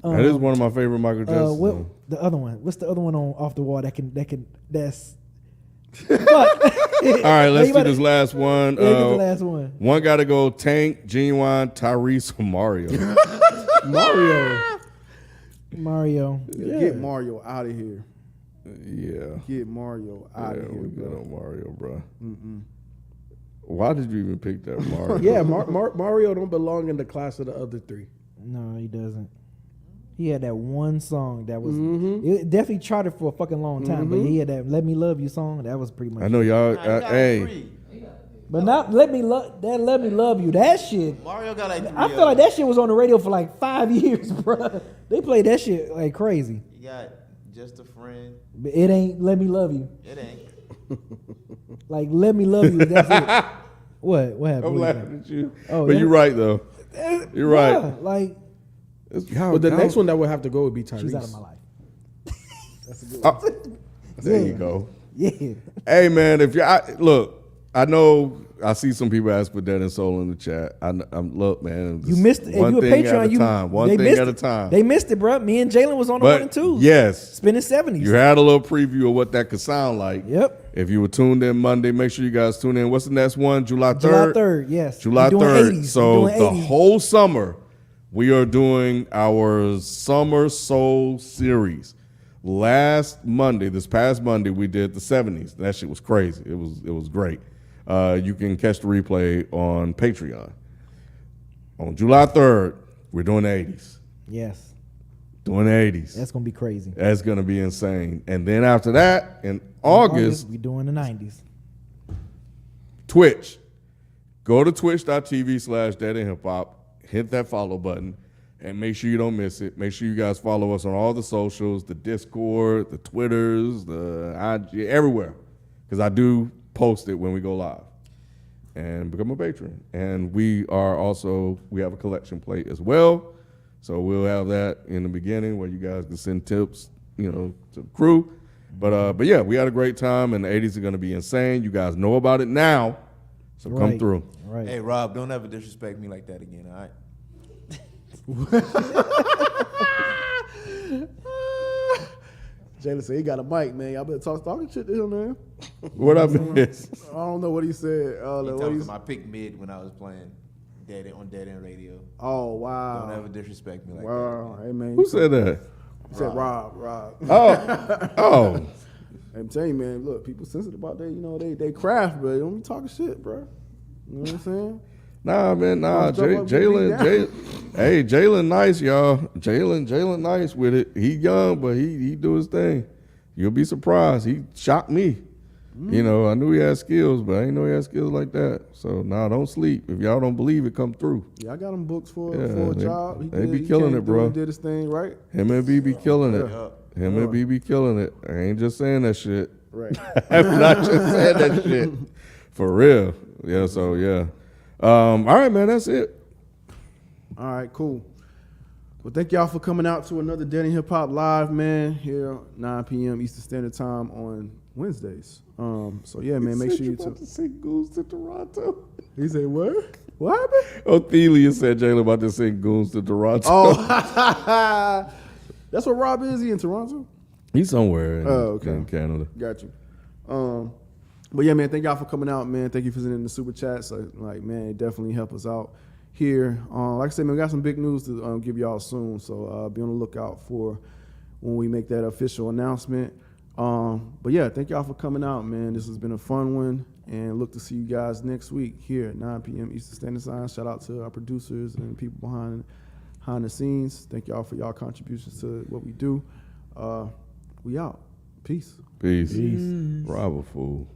That is one of my favorite Michael Jackson. What the other one? What's the other one on Off the Wall that's fuck. All right, let's do this last one. Yeah, get the last one. One got to go Tank, Genuine, Tyrese, or Mario. Mario. Get Mario out of here. Yeah. Get Mario out of here, we good bro. on Mario, bro. Why did you even pick that Mario? Yeah, Mario don't belong in the class of the other three. No, he doesn't. He had that one song that was it definitely charted for a fucking long time, but he had that "Let Me Love You" song. That was pretty much. I know y'all. Nah, you got Hey, 3. But not "Let Me Love" you. That shit. Mario got like 3. I feel like that shit was on the radio for like 5 years, bro. They played that shit like crazy. You got Just a Friend. But it ain't "Let Me Love You." It ain't. Like "Let Me Love You." That's it. What happened? I'm What laughing at you. Oh, But yeah. you're right though. You're right. Yeah, like But the next one that would have to go would be Tyrese. she's out of my life. There you go. Yeah. Hey man, if you look, I know I see some people ask for Dead and Soul in the chat. I'm look, man. You missed it. If one you a thing Patreon, at a time. One they thing missed at a it. time. They missed it, bro. Me and Jalen was on the 1 and 2. Yes, Spinning 70s. you had a little preview of what that could sound like. Yep. If you were tuned in Monday, make sure you guys tune in. What's the next one? July 3rd? July 3rd, yes. July We're doing 3rd. 80s. So We're doing the 80s. whole summer, we are doing our Summer Soul series. This past Monday, we did the 70s. That shit was crazy. It was great. You can catch the replay on Patreon. On July 3rd, we're doing the 80s. Yes. Doing the 80s. That's going to be crazy. That's going to be insane. And then after that, in August, we doing the 90s. Twitch. Go to twitch.tv/deadandhiphop. Hit that follow button. And make sure you don't miss it. Make sure you guys follow us on all the socials, the Discord, the Twitters, the IG, everywhere. Because I do post it when we go live. And become a patron. And we have a collection plate as well. So we'll have that in the beginning where you guys can send tips, to the crew. But yeah, we had a great time, and the 80s are going to be insane. You guys know about it now. So come Right. through. Right. Hey, Rob, don't ever disrespect me like that again, all right? Jalen said he got a mic, man. Y'all better talking shit to him, man. What I miss? I don't know what he said. He What told he him I picked mid when I was playing Dead End Radio. Oh wow. Don't ever disrespect me like Wow. Hey man. Who said that? He said Rob. Oh. I'm telling you, man. Look, people sensitive about that. They craft, but they don't be talking shit, bro. You know what I'm saying? Nah, man, nah. Don't jump up and beat Hey, Jalen nice, y'all. Jalen nice with it. He young, but he do his thing. You'll be surprised. He shocked me. I knew he had skills, but I didn't know he had skills like that. So, don't sleep. If y'all don't believe it, come through. Yeah, I got him booked for a they- job. they be killing came it, bro. through and Did his thing right. Him and B be killing it. Yeah. Him and B be killing it. I ain't just saying that shit. Right. I'm not just saying that shit. For real. Yeah, so yeah. All right, man, that's it. All right, cool. Well, thank y'all for coming out to another Dead and Hip Hop Live, man, here 9 p.m. Eastern Standard Time on Wednesdays. So, yeah, man, make sure you about to sing Goons to Toronto. He said, what? What happened? Othelia said Jalen about to sing Goons to Toronto. Oh, that's what Rob is. He in Toronto? He's somewhere okay. in Canada. Got you. But yeah, man, thank y'all for coming out, man. Thank you for sending the super chats. Man, it definitely help us out here. Like I said, man, we got some big news to give y'all soon. So be on the lookout for when we make that official announcement. But yeah, thank y'all for coming out, man. This has been a fun one, and look to see you guys next week here at 9 p.m. Eastern Standard Time. Shout out to our producers and people behind the scenes. Thank y'all for y'all contributions to what we do. We out. Peace. Peace. Rob a fool.